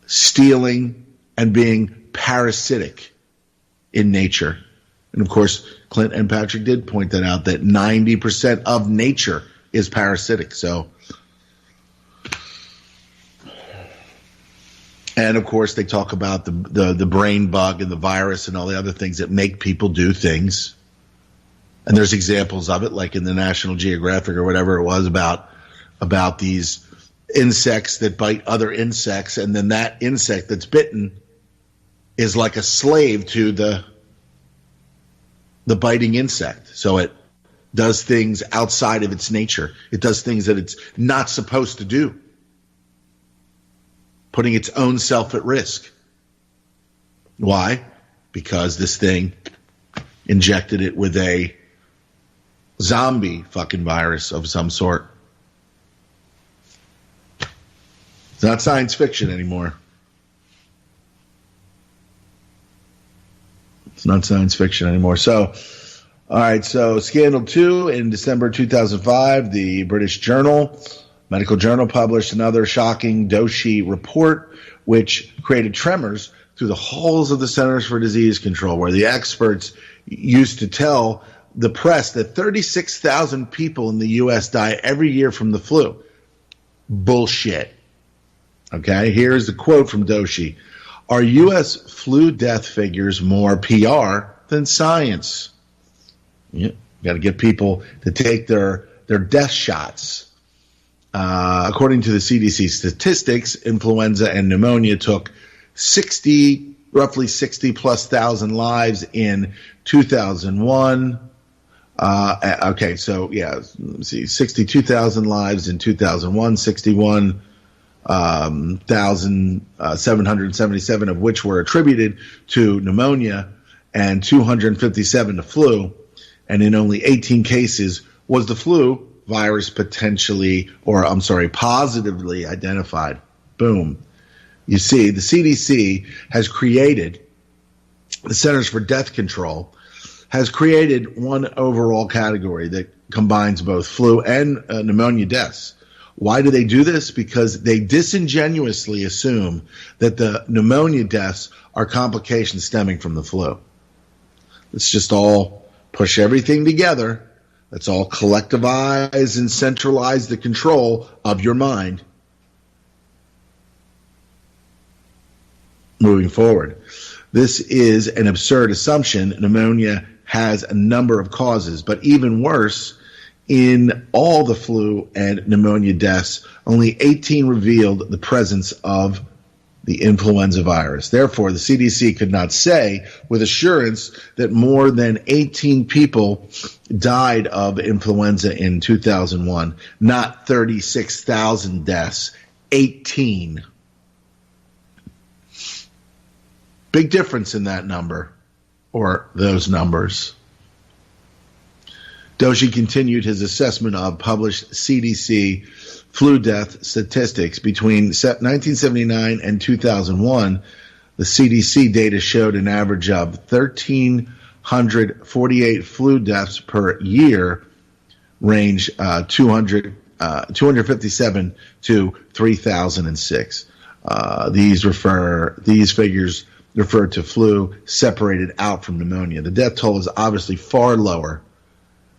stealing, and being parasitic in nature. And of course, Clint and Patrick did point that out, that 90% of nature is parasitic. So, and of course, they talk about the brain bug and the virus and all the other things that make people do things. And there's examples of it, like in the National Geographic or whatever it was, about these insects that bite other insects, and then that insect that's bitten is like a slave to the biting insect. So it does things outside of its nature. It does things that it's not supposed to do, putting its own self at risk. Why? Because this thing injected it with a zombie fucking virus of some sort. It's not science fiction anymore. It's not science fiction anymore. So, all right. So, Scandal 2 in December 2005, the British Medical Journal published another shocking Doshi report, which created tremors through the halls of the Centers for Disease Control, where the experts used to tell the press that 36,000 people in the U.S. die every year from the flu. Bullshit. Okay, here's the quote from Doshi. Are U.S. flu death figures more PR than science? Yeah, got to get people to take their death shots. According to the CDC statistics, influenza and pneumonia took roughly 60 plus thousand lives in 2001. Okay, so yeah, let's see, 62,000 lives in 2001, 61,777 of which were attributed to pneumonia and 257 to flu. And in only 18 cases was the flu virus positively identified. Boom. You see, the CDC has created, the Centers for Death Control, has created one overall category that combines both flu and pneumonia deaths. Why do they do this? Because they disingenuously assume that the pneumonia deaths are complications stemming from the flu. Let's just all push everything together. Let's all collectivize and centralize the control of your mind. Moving forward, this is an absurd assumption. Pneumonia has a number of causes, but even worse, in all the flu and pneumonia deaths, only 18 revealed the presence of the influenza virus. Therefore, the CDC could not say with assurance that more than 18 people died of influenza in 2001, not 36,000 deaths, 18. Big difference in that number, or those numbers. Doshi continued his assessment of published CDC flu death statistics. Between 1979 and 2001, the CDC data showed an average of 1,348 flu deaths per year, range 257 to 3,006. These figures refer to flu separated out from pneumonia. The death toll is obviously far lower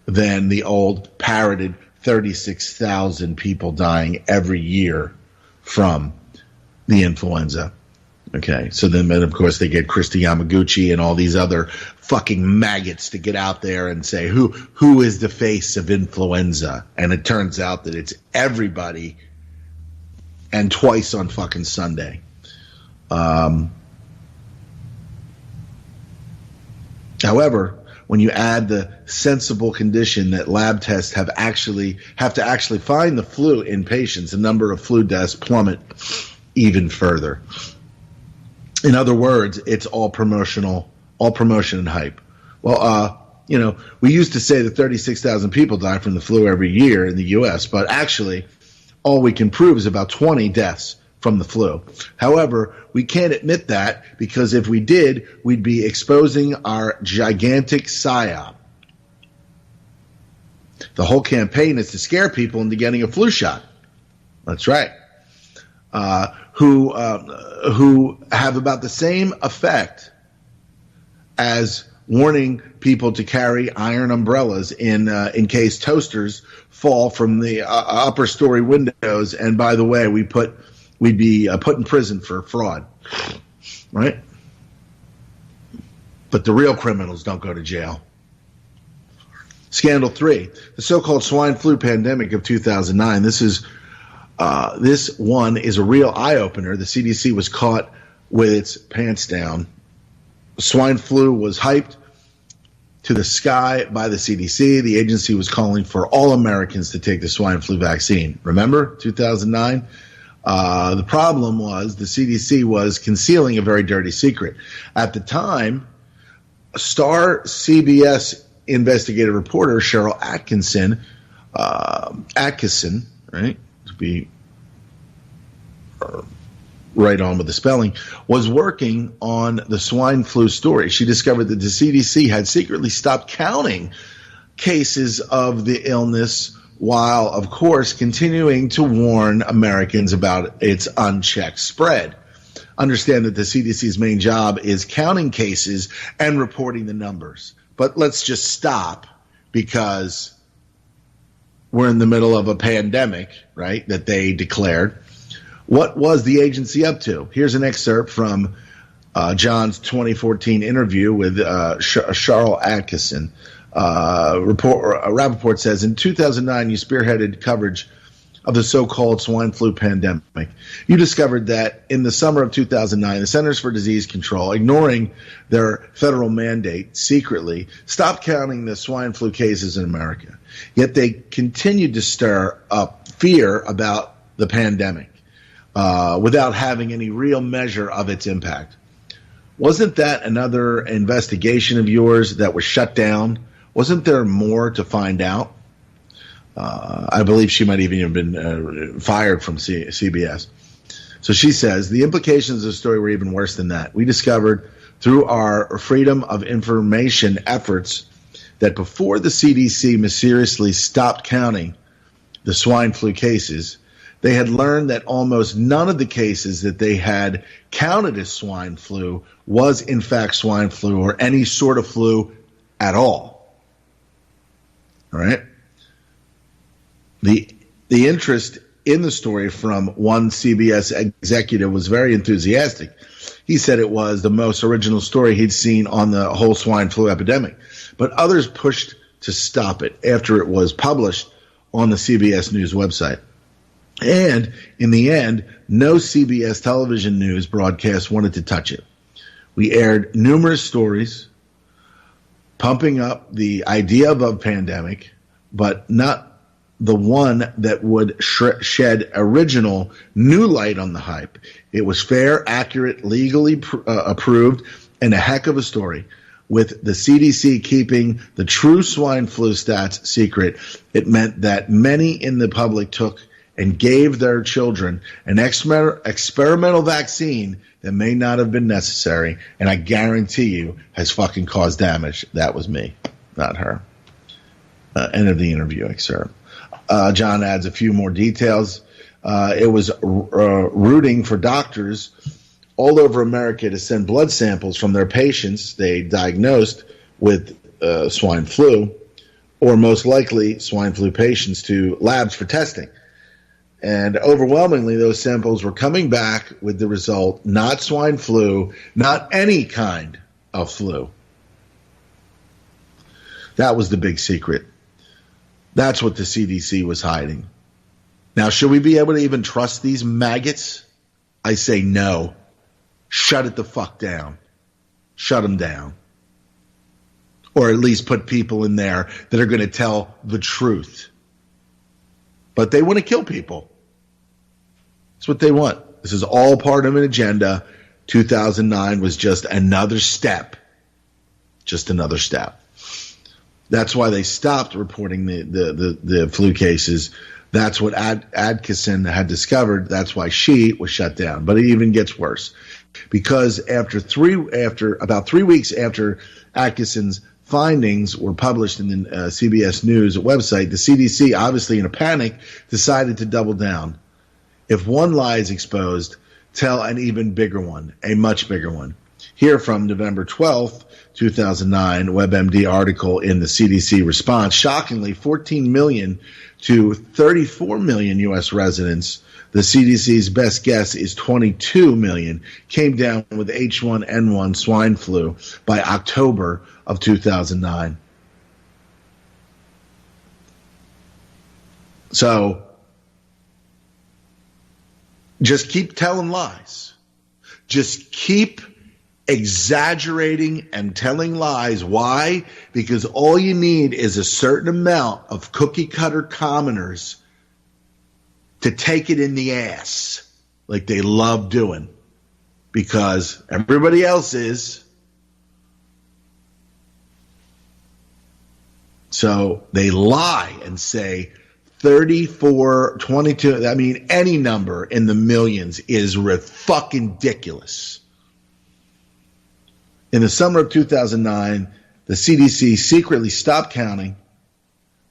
than the old parroted 36,000 people dying every year from the influenza. Okay, so then of course they get Christy Yamaguchi and all these other fucking maggots to get out there and say who is the face of influenza, and it turns out that it's everybody, and twice on fucking Sunday. However, when you add the sensible condition that lab tests have to actually find the flu in patients, the number of flu deaths plummet even further. In other words, it's all promotion and hype. Well, we used to say that 36,000 people die from the flu every year in the U.S., but actually all we can prove is about 20 deaths from the flu. However, we can't admit that, because if we did, we'd be exposing our gigantic psyop. The whole campaign is to scare people into getting a flu shot. That's right. Who have about the same effect as warning people to carry iron umbrellas in case toasters fall from the upper story windows. And by the way, we'd be put in prison for fraud, right? But the real criminals don't go to jail. Scandal 3, the so-called swine flu pandemic of 2009. This one is a real eye-opener. The CDC was caught with its pants down. Swine flu was hyped to the sky by the CDC. The agency was calling for all Americans to take the swine flu vaccine. Remember, 2009? The problem was the CDC was concealing a very dirty secret. At the time, star CBS investigative reporter Cheryl Atkinson, right, to be right on with the spelling, was working on the swine flu story. She discovered that the CDC had secretly stopped counting cases of the illness, while, of course, continuing to warn Americans about its unchecked spread. Understand that the CDC's main job is counting cases and reporting the numbers. But let's just stop, because we're in the middle of a pandemic, right, that they declared. What was the agency up to? Here's an excerpt from John's 2014 interview with Cheryl Atkinson. Rappaport says, in 2009, you spearheaded coverage of the so-called swine flu pandemic. You discovered that in the summer of 2009, the Centers for Disease Control, ignoring their federal mandate, secretly stopped counting the swine flu cases in America. Yet they continued to stir up fear about the pandemic without having any real measure of its impact. Wasn't that another investigation of yours that was shut down? Wasn't there more to find out? I believe she might even have been fired from CBS. So she says, the implications of the story were even worse than that. We discovered through our freedom of information efforts that before the CDC mysteriously stopped counting the swine flu cases, they had learned that almost none of the cases that they had counted as swine flu was in fact swine flu or any sort of flu at all. All right? The interest in the story from one CBS executive was very enthusiastic. He said it was the most original story he'd seen on the whole swine flu epidemic. But others pushed to stop it after it was published on the CBS News website. And in the end, no CBS television news broadcast wanted to touch it. We aired numerous stories pumping up the idea of a pandemic, but not the one that would shed original new light on the hype. It was fair, accurate, legally approved, and a heck of a story. With the CDC keeping the true swine flu stats secret, it meant that many in the public took and gave their children an experimental vaccine that may not have been necessary, and I guarantee you has fucking caused damage. That was me, not her. End of the interview excerpt. John adds a few more details. It was rooting for doctors all over America to send blood samples from their patients they diagnosed with swine flu, or most likely swine flu patients, to labs for testing. And overwhelmingly, those samples were coming back with the result, not swine flu, not any kind of flu. That was the big secret. That's what the CDC was hiding. Now, should we be able to even trust these maggots? I say no. Shut it the fuck down. Shut them down. Or at least put people in there that are going to tell the truth. But they want to kill people. That's what they want. This is all part of an agenda. 2009 was just another step. Just another step. That's why they stopped reporting the flu cases. That's what Atkinson had discovered. That's why she was shut down. But it even gets worse, because about 3 weeks after Atkinson's findings were published in the CBS News website, the CDC, obviously in a panic, decided to double down. If one lie is exposed, tell an even bigger one, a much bigger one. Here from November 12th, 2009, WebMD article in the CDC response. Shockingly, 14 million to 34 million U.S. residents. The CDC's best guess is 22 million came down with H1N1 swine flu by October of 2009. So just keep telling lies. Just keep exaggerating and telling lies. Why? Because all you need is a certain amount of cookie cutter commoners to take it in the ass like they love doing, because everybody else is. So they lie and say 34, 22, I mean, any number in the millions is fucking ridiculous. In the summer of 2009, the CDC secretly stopped counting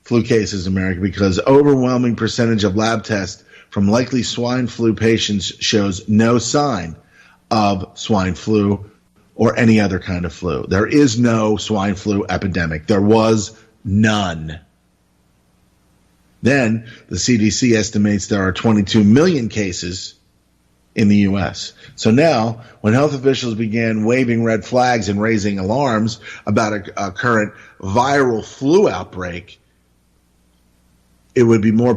flu cases in America because overwhelming percentage of lab tests from likely swine flu patients shows no sign of swine flu or any other kind of flu. There is no swine flu epidemic. There was none. Then the CDC estimates there are 22 million cases in the U.S. So now, when health officials began waving red flags and raising alarms about a current viral flu outbreak, it would be more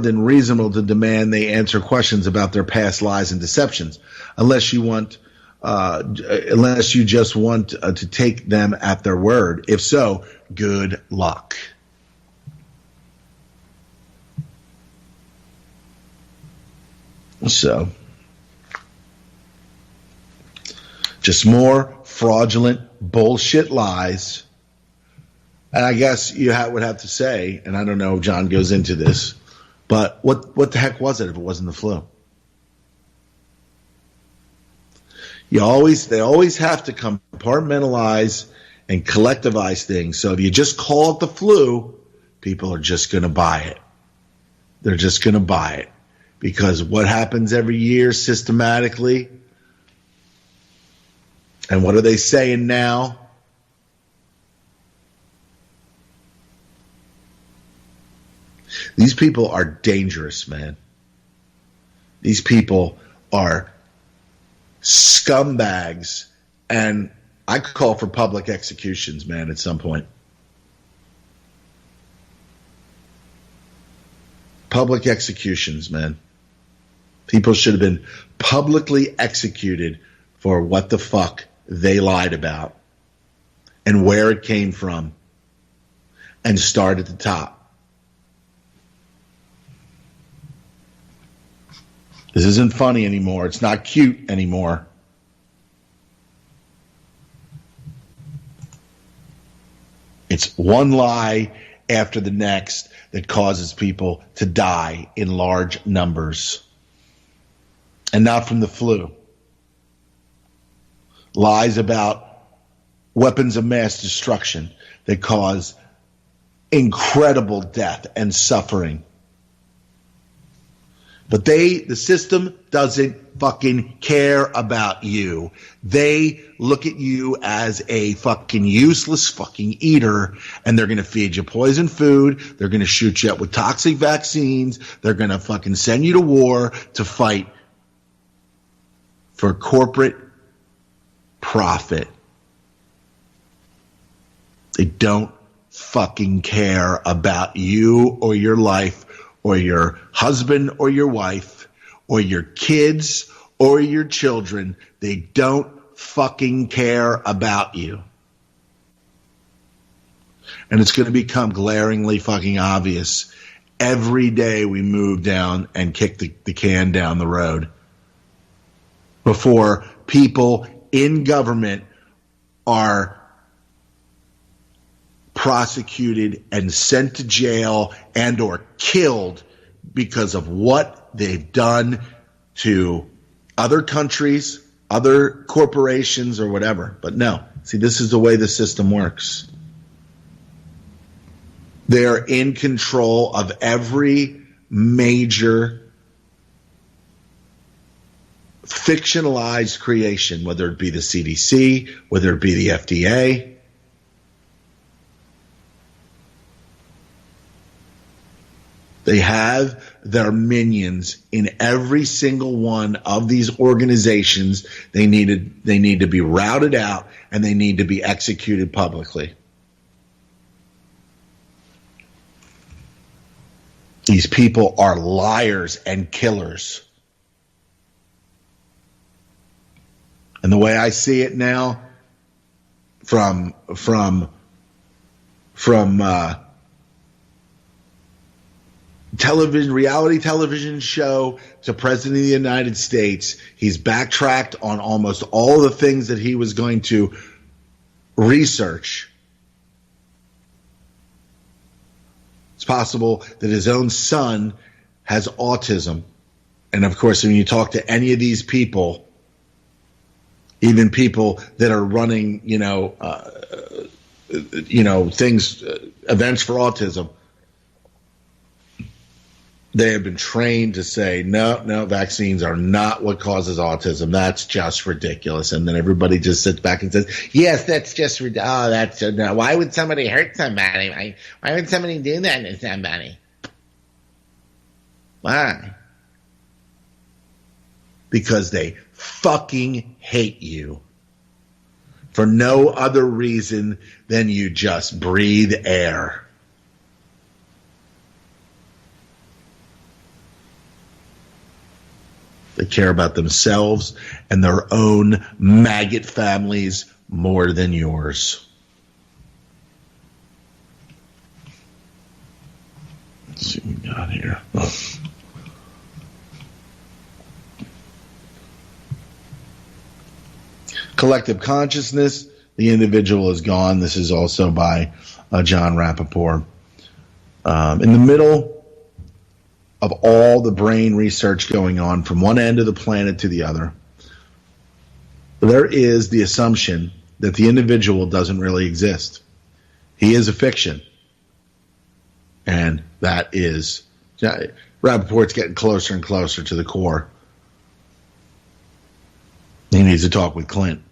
than reasonable to demand they answer questions about their past lies and deceptions, unless you just want to take them at their word. If so, good luck. So, just more fraudulent bullshit lies. And I guess you would have to say, and I don't know if John goes into this, but what the heck was it if it wasn't the flu? They always have to compartmentalize and collectivize things. So if you just call it the flu, people are just going to buy it. They're just going to buy it. Because what happens every year systematically, and what are they saying now? These people are dangerous, man. These people are scumbags, and I call for public executions, man, at some point. Public executions, man. People should have been publicly executed for what the fuck they lied about and where it came from, and start at the top. This isn't funny anymore. It's not cute anymore. It's one lie after the next that causes people to die in large numbers. And not from the flu. Lies about weapons of mass destruction that cause incredible death and suffering. But the system doesn't fucking care about you. They look at you as a fucking useless fucking eater, and they're going to feed you poison food. They're going to shoot you up with toxic vaccines. They're going to fucking send you to war to fight for corporate profit. They don't fucking care about you or your life or your husband or your wife or your kids or your children. They don't fucking care about you. And it's going to become glaringly fucking obvious every day we move down and kick the can down the road before people in government are prosecuted and sent to jail and or killed because of what they've done to other countries, other corporations, or whatever. But no, see, this is the way the system works. They're in control of every major fictionalized creation, whether it be the CDC, whether it be the FDA. They have their minions in every single one of these organizations. They need to be routed out, and they need to be executed publicly. These people are liars and killers. And the way I see it now, from television, reality television show to President of the United States, he's backtracked on almost all the things that he was going to research. It's possible that his own son has autism. And of course, when you talk to any of these people, even people that are running, things, events for autism, they have been trained to say, no, vaccines are not what causes autism. That's just ridiculous. And then everybody just sits back and says, yes, that's just ridiculous. No. Why would somebody hurt somebody? Why would somebody do that to somebody? Why? because they fucking hate you for no other reason than you just breathe air. They care about themselves and their own maggot families more than yours. Let's see what we got here. Oh. Collective consciousness, the individual is gone. This is also by John Rappaport. In the middle of all the brain research going on from one end of the planet to the other, there is the assumption that the individual doesn't really exist. He is a fiction. And that is, Rappaport's getting closer and closer to the core. He needs to talk with Clint.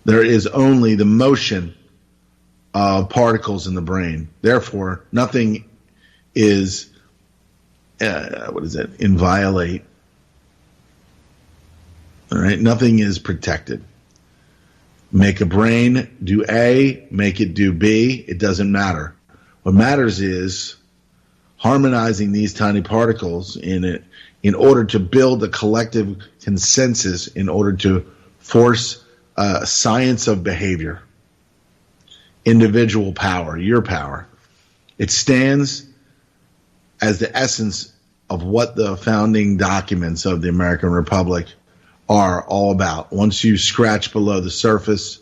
There is only the motion of particles in the brain. Therefore, nothing is, inviolate. All right, nothing is protected. Make a brain do A, make it do B, it doesn't matter. What matters is harmonizing these tiny particles in order to build a collective consensus, in order to force science of behavior, individual power, your power. It stands as the essence of what the founding documents of the American Republic are all about. Once you scratch below the surface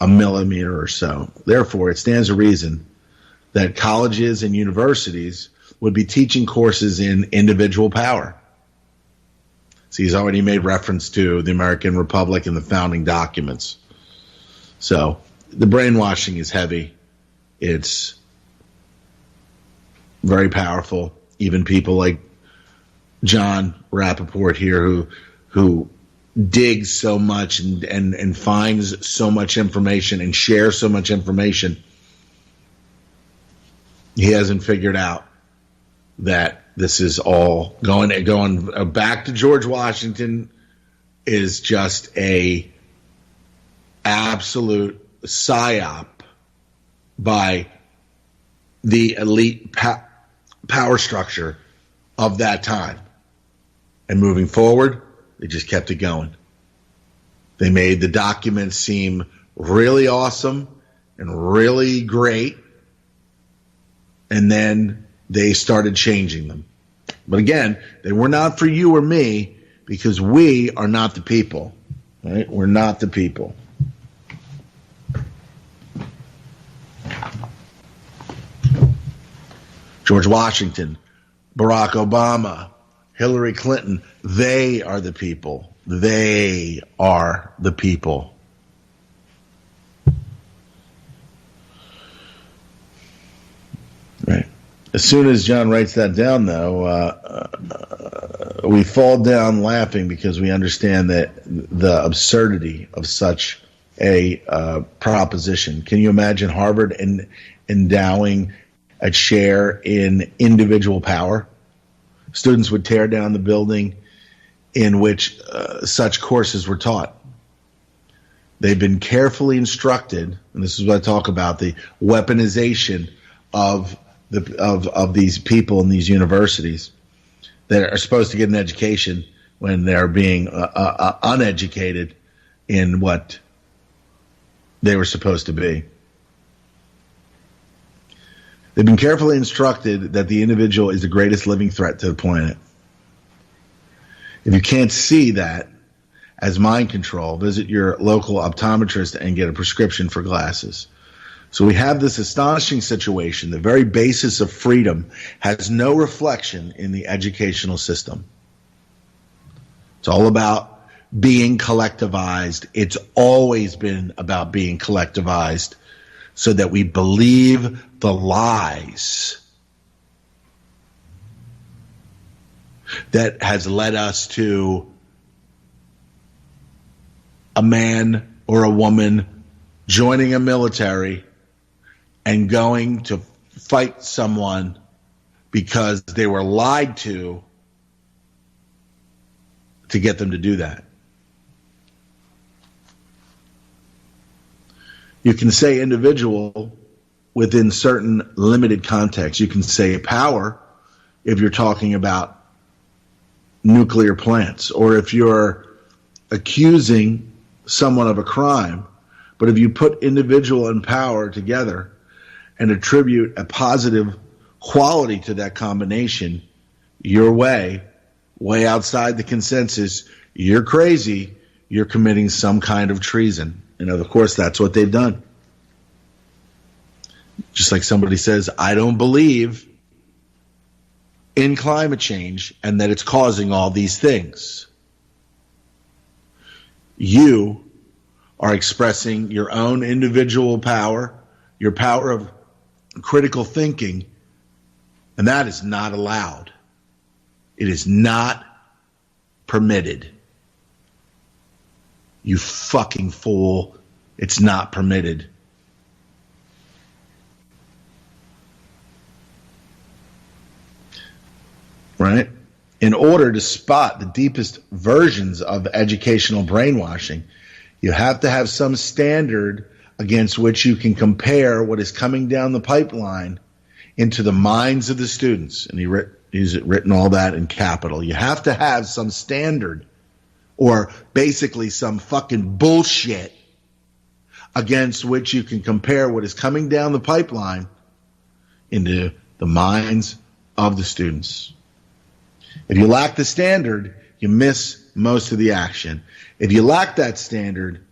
a millimeter or so. Therefore, it stands to reason that colleges and universities would be teaching courses in individual power. So he's already made reference to the American Republic and the founding documents. So the brainwashing is heavy. It's very powerful. Even people like John Rappaport here who digs so much and finds so much information and shares so much information, he hasn't figured out that this is all going back to George Washington is just a absolute psyop by the elite power structure of that time. And moving forward, they just kept it going. They made the documents seem really awesome and really great, and then they started changing them. But again, they were not for you or me, because we are not the people. Right? We're not the people. George Washington, Barack Obama, Hillary Clinton, they are the people. They are the people. Right. As soon as John writes that down, though, we fall down laughing because we understand that the absurdity of such a proposition. Can you imagine Harvard endowing a chair in individual power? Students would tear down the building in which such courses were taught. They've been carefully instructed, and this is what I talk about, the weaponization of these people in these universities that are supposed to get an education when they're being uneducated in what they were supposed to be. They've been carefully instructed that the individual is the greatest living threat to the planet. If you can't see that as mind control, visit your local optometrist and get a prescription for glasses. So we have this astonishing situation. The very basis of freedom has no reflection in the educational system. It's all about being collectivized. It's always been about being collectivized so that we believe the lies that has led us to a man or a woman joining a military and going to fight someone because they were lied to to get them to do that. You can say individual within certain limited contexts. You can say power if you're talking about nuclear plants, or if you're accusing someone of a crime. But if you put individual and power together and attribute a positive quality to that combination, you're way outside the consensus. You're crazy. You're committing some kind of treason. And of course, that's what they've done. Just like somebody says, I don't believe in climate change and that it's causing all these things. You are expressing your own individual power, your power of critical thinking, and that is not allowed. It is not permitted. You fucking fool. It's not permitted. Right? In order to spot the deepest versions of educational brainwashing, you have to have some standard against which you can compare what is coming down the pipeline into the minds of the students. And he's written all that in capital. You have to have some standard, or basically some fucking bullshit, against which you can compare what is coming down the pipeline into the minds of the students. If you lack the standard, you miss most of the action. If you lack that standard,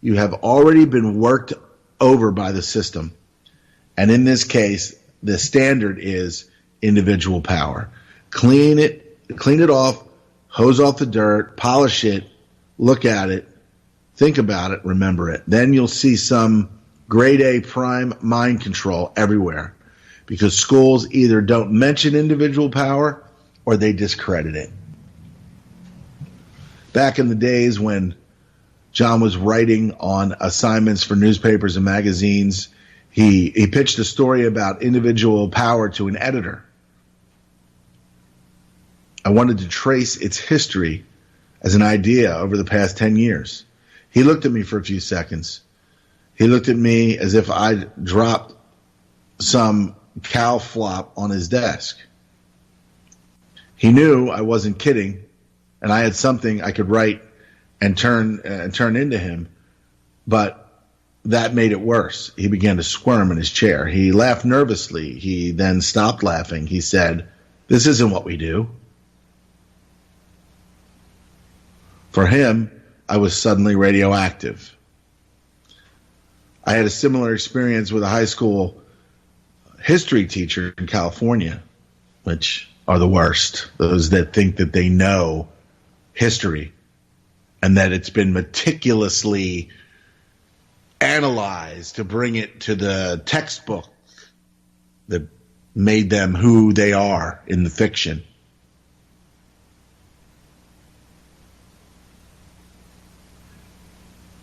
you have already been worked over by the system. And in this case, the standard is individual power. Clean it off, hose off the dirt, polish it, look at it, think about it, remember it. Then you'll see some grade A prime mind control everywhere, because schools either don't mention individual power or they discredit it. Back in the days when John was writing on assignments for newspapers and magazines, he pitched a story about individual power to an editor. I wanted to trace its history as an idea over the past 10 years. He looked at me for a few seconds. He looked at me as if I'd dropped some cow flop on his desk. He knew I wasn't kidding, and I had something I could write and turn into him, but that made it worse. He began to squirm in his chair. He laughed nervously. He then stopped laughing. He said, "This isn't what we do." For him, I was suddenly radioactive. I had a similar experience with a high school history teacher in California, which are the worst. Those that think that they know history and that it's been meticulously analyzed to bring it to the textbook that made them who they are in the fiction.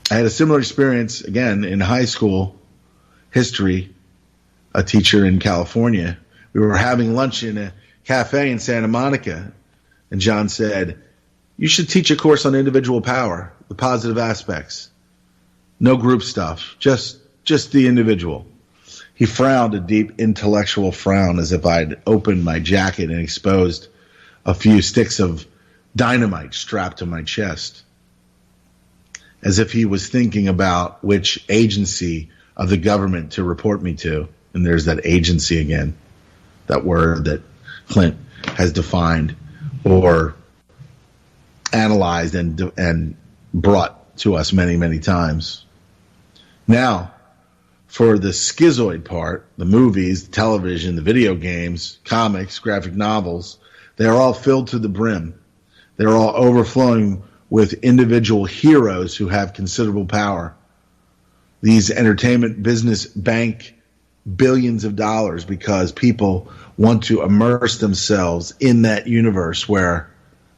I had a similar experience, again, in high school history, a teacher in California. We were having lunch in a cafe in Santa Monica, and John said, "You should teach a course on individual power, the positive aspects. No group stuff, just the individual." He frowned a deep intellectual frown, as if I'd opened my jacket and exposed a few sticks of dynamite strapped to my chest, as if he was thinking about which agency of the government to report me to. And there's that agency again, that word that Clint has defined or analyzed and brought to us many, many times. Now, for the schizoid part, the movies, the television, the video games, comics, graphic novels, they're all filled to the brim. They're all overflowing with individual heroes who have considerable power. These entertainment business bank billions of dollars because people want to immerse themselves in that universe where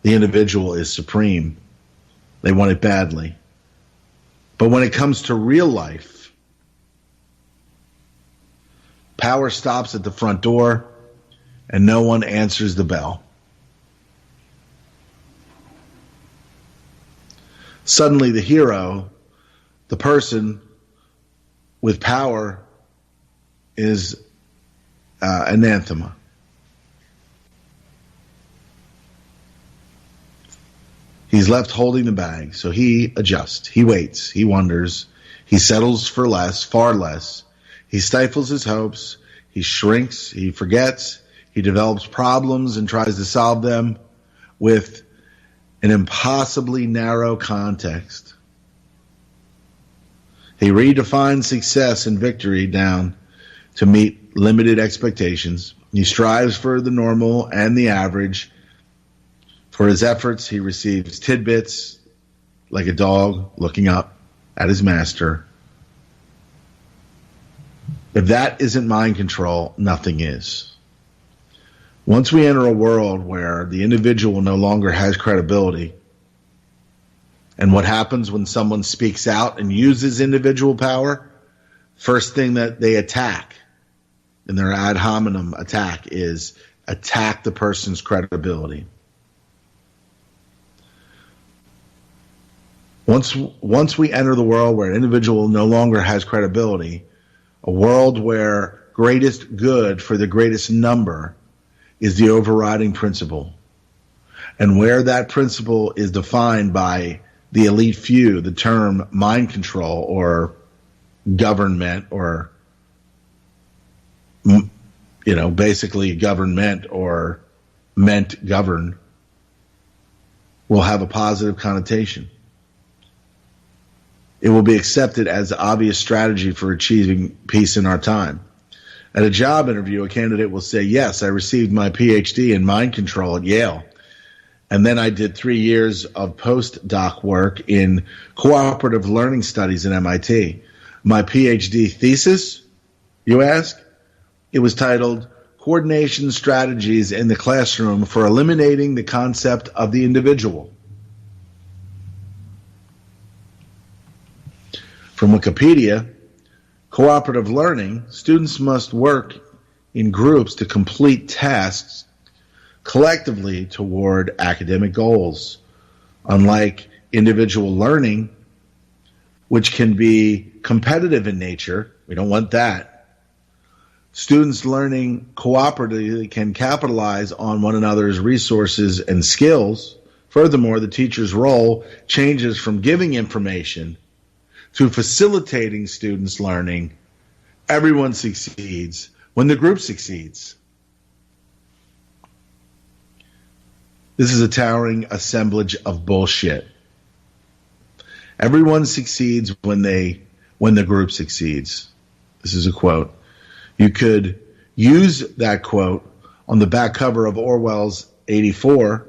the individual is supreme. They want it badly. But when it comes to real life, power stops at the front door and no one answers the bell. Suddenly the hero, the person with power, is anathema. He's left holding the bag, so he adjusts, he waits, he wonders, he settles for less, far less. He stifles his hopes, he shrinks, he forgets, he develops problems and tries to solve them with an impossibly narrow context. He redefines success and victory down to meet limited expectations. He strives for the normal and the average. For his efforts, he receives tidbits like a dog looking up at his master. If that isn't mind control, nothing is. Once we enter a world where the individual no longer has credibility, and what happens when someone speaks out and uses individual power, first thing that they attack in their ad hominem attack is attack the person's credibility. Once we enter the world where an individual no longer has credibility, a world where greatest good for the greatest number is the overriding principle, and where that principle is defined by the elite few, the term mind control or government, or basically government or meant govern, will have a positive connotation. It will be accepted as the obvious strategy for achieving peace in our time. At a job interview, a candidate will say, yes, I received my PhD in mind control at Yale. And then I did 3 years of postdoc work in cooperative learning studies at MIT. My PhD thesis, you ask? It was titled Coordination Strategies in the Classroom for Eliminating the Concept of the Individual. From Wikipedia, cooperative learning, students must work in groups to complete tasks collectively toward academic goals. Unlike individual learning, which can be competitive in nature, we don't want that. Students learning cooperatively can capitalize on one another's resources and skills. Furthermore, the teacher's role changes from giving information to facilitating students' learning. Everyone succeeds when the group succeeds. This is a towering assemblage of bullshit. Everyone succeeds when the group succeeds. This is a quote. You could use that quote on the back cover of Orwell's 84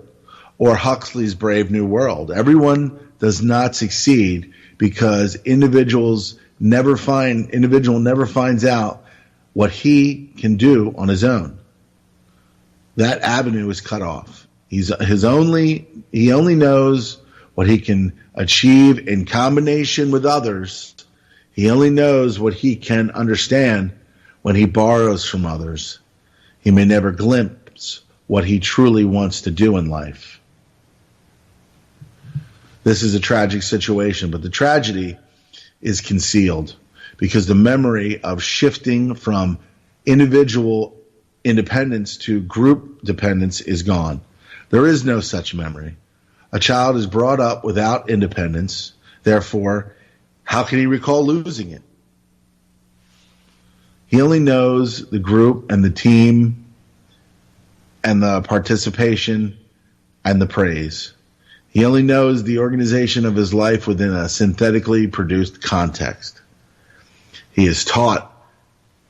or Huxley's Brave New World. Everyone does not succeed because individual never finds out what he can do on his own. That avenue is cut off. He only knows what he can achieve in combination with others. He only knows what he can understand when he borrows from others. He may never glimpse what he truly wants to do in life. This is a tragic situation, but the tragedy is concealed because the memory of shifting from individual independence to group dependence is gone. There is no such memory. A child is brought up without independence. Therefore, how can he recall losing it? He only knows the group and the team and the participation and the praise. He only knows the organization of his life within a synthetically produced context. He is taught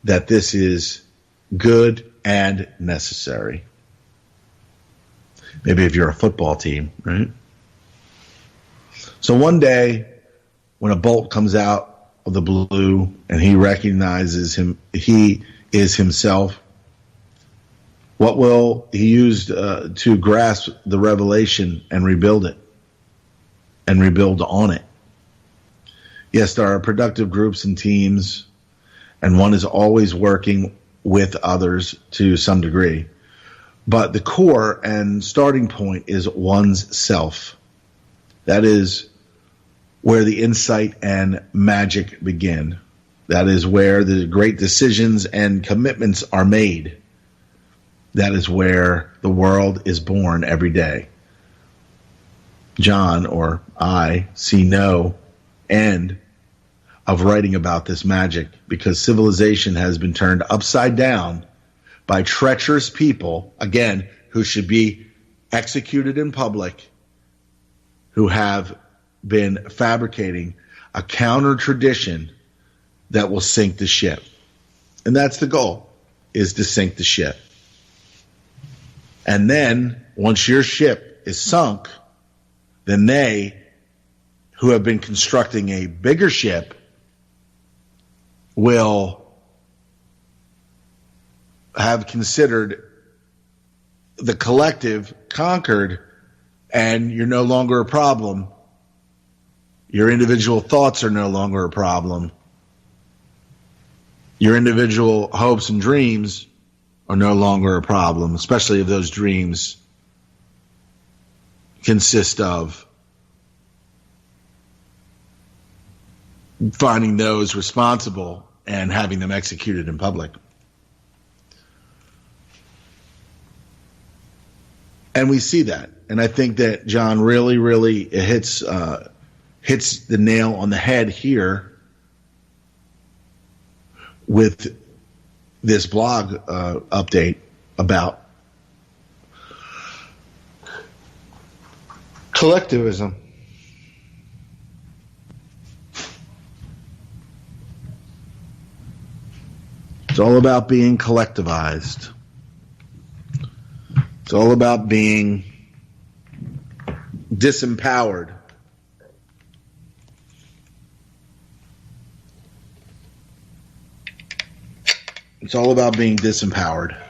that this is good and necessary. Maybe if you're a football team, right? So one day, when a bolt comes out of the blue and he recognizes he is himself, what will he use to grasp the revelation and rebuild it and rebuild on it? Yes, there are productive groups and teams, and one is always working with others to some degree. But the core and starting point is one's self. That is where the insight and magic begin. That is where the great decisions and commitments are made. That is where the world is born every day. John, or I, see no end of writing about this magic because civilization has been turned upside down by treacherous people, again, who should be executed in public, who have been fabricating a counter tradition that will sink the ship. And that's the goal, is to sink the ship. And then, once your ship is sunk, then they, who have been constructing a bigger ship, will have considered the collective conquered, and you're no longer a problem. Your individual thoughts are no longer a problem. Your individual hopes and dreams are no longer a problem, especially if those dreams consist of finding those responsible and having them executed in public. And we see that. And I think that John really hits the nail on the head here with this blog update about collectivism. It's all about being collectivized. It's all about being disempowered. It's all about being disempowered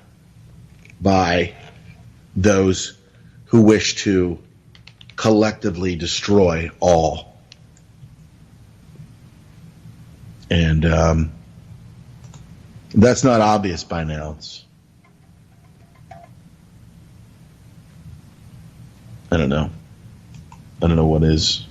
by those who wish to collectively destroy all. And that's not obvious by now. I don't know. I don't know what is.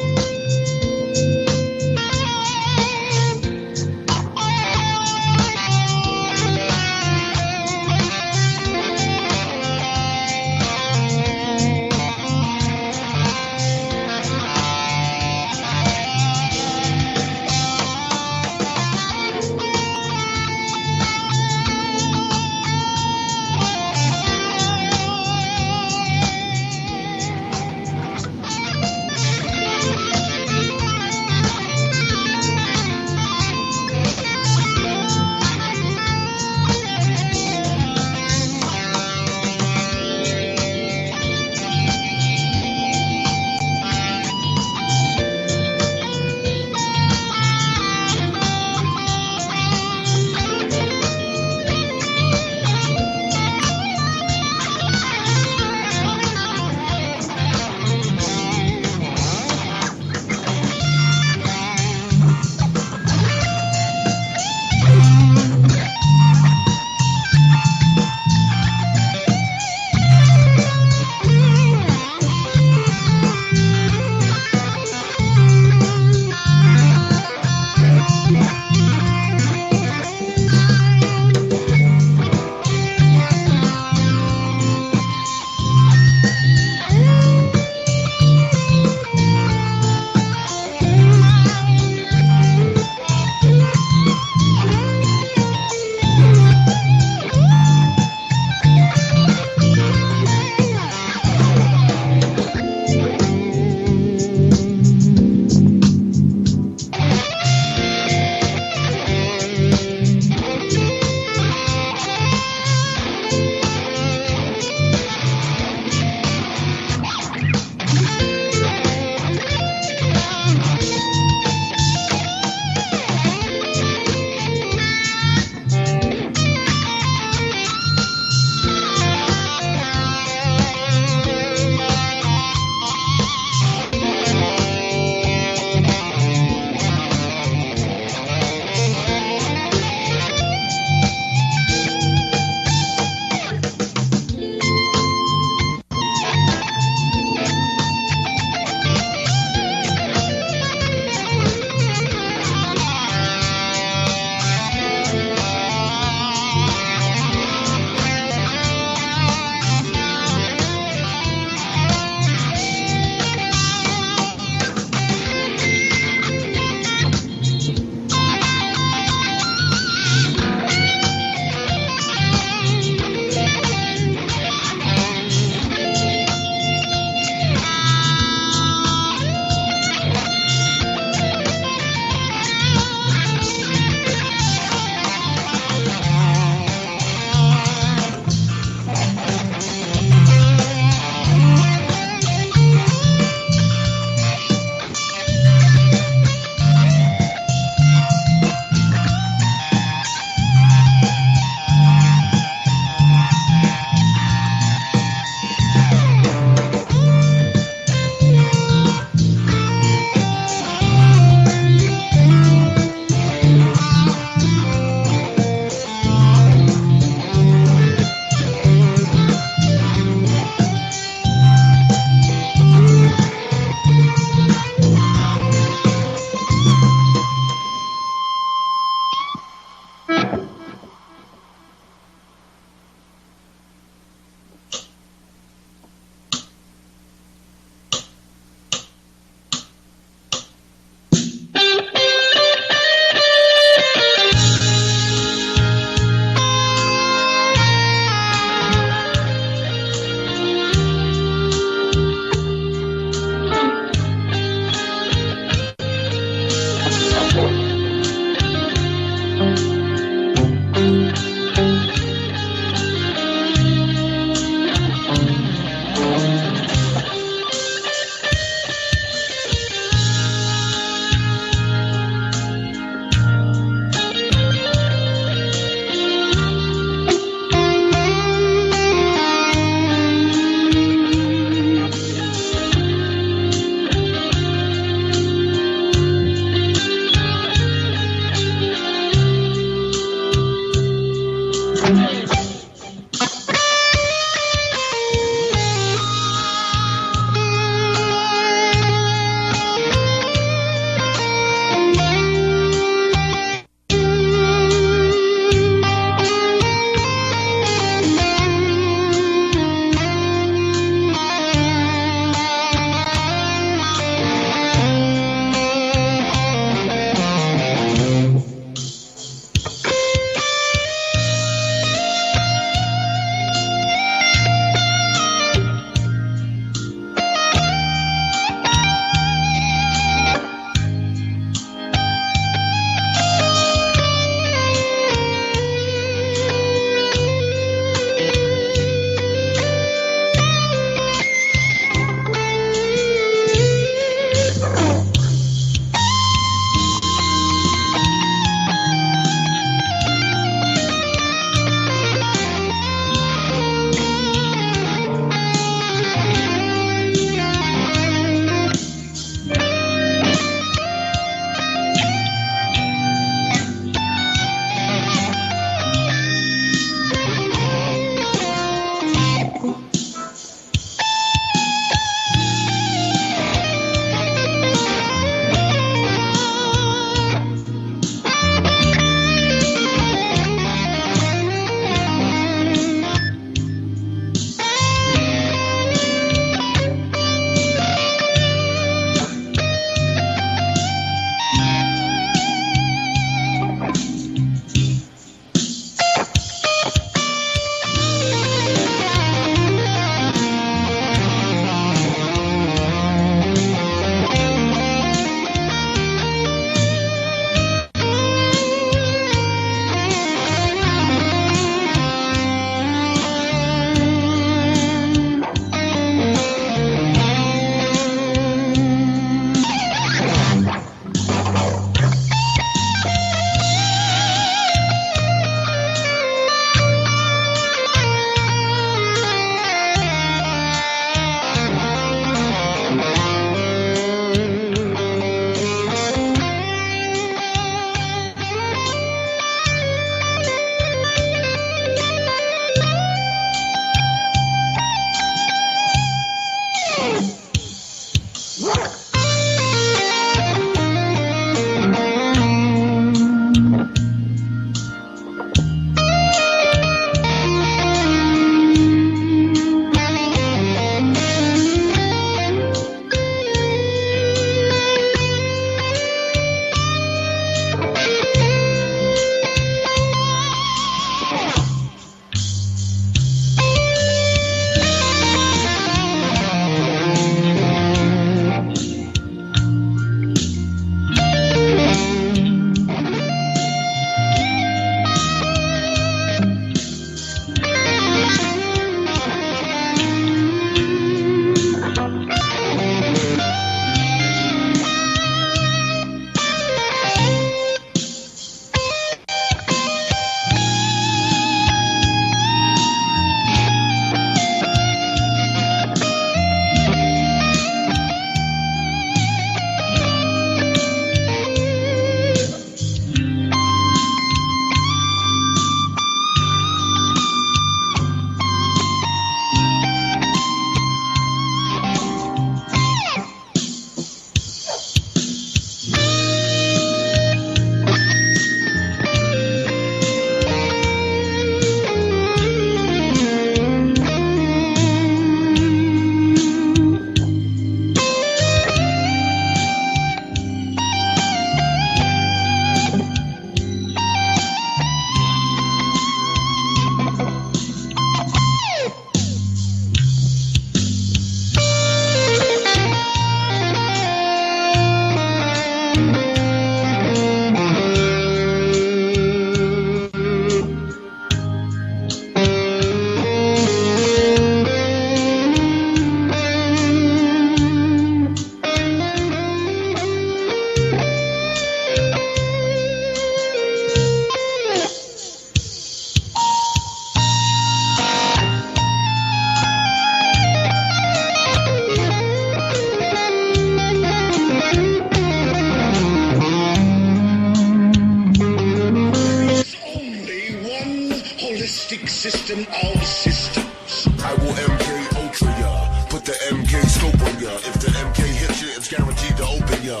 blasting all systems. I will MK Ultra ya, put the MK scope on ya. If the MK hits you, it's guaranteed to open ya.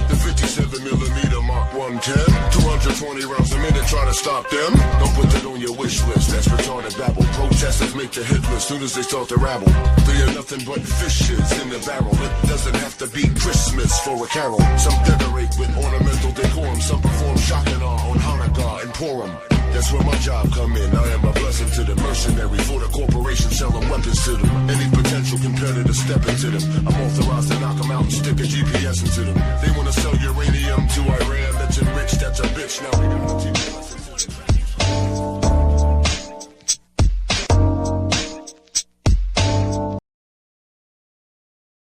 The 57mm Mark 110, 220 rounds a minute, try to stop them. Don't put that on your wish list, that's retarded babble. Protesters make the hit list soon as they start to rabble. They are nothing but fishes in the barrel. It doesn't have to be Christmas for a carol. Some decorate with ornamental decorum, some perform shock and awe on Hanukkah and Purim. That's where my job come in. I am a blessing to the mercenary for the corporation selling weapons to them. Any potential competitor step into them. I'm authorized to knock them out and stick a GPS into them. They want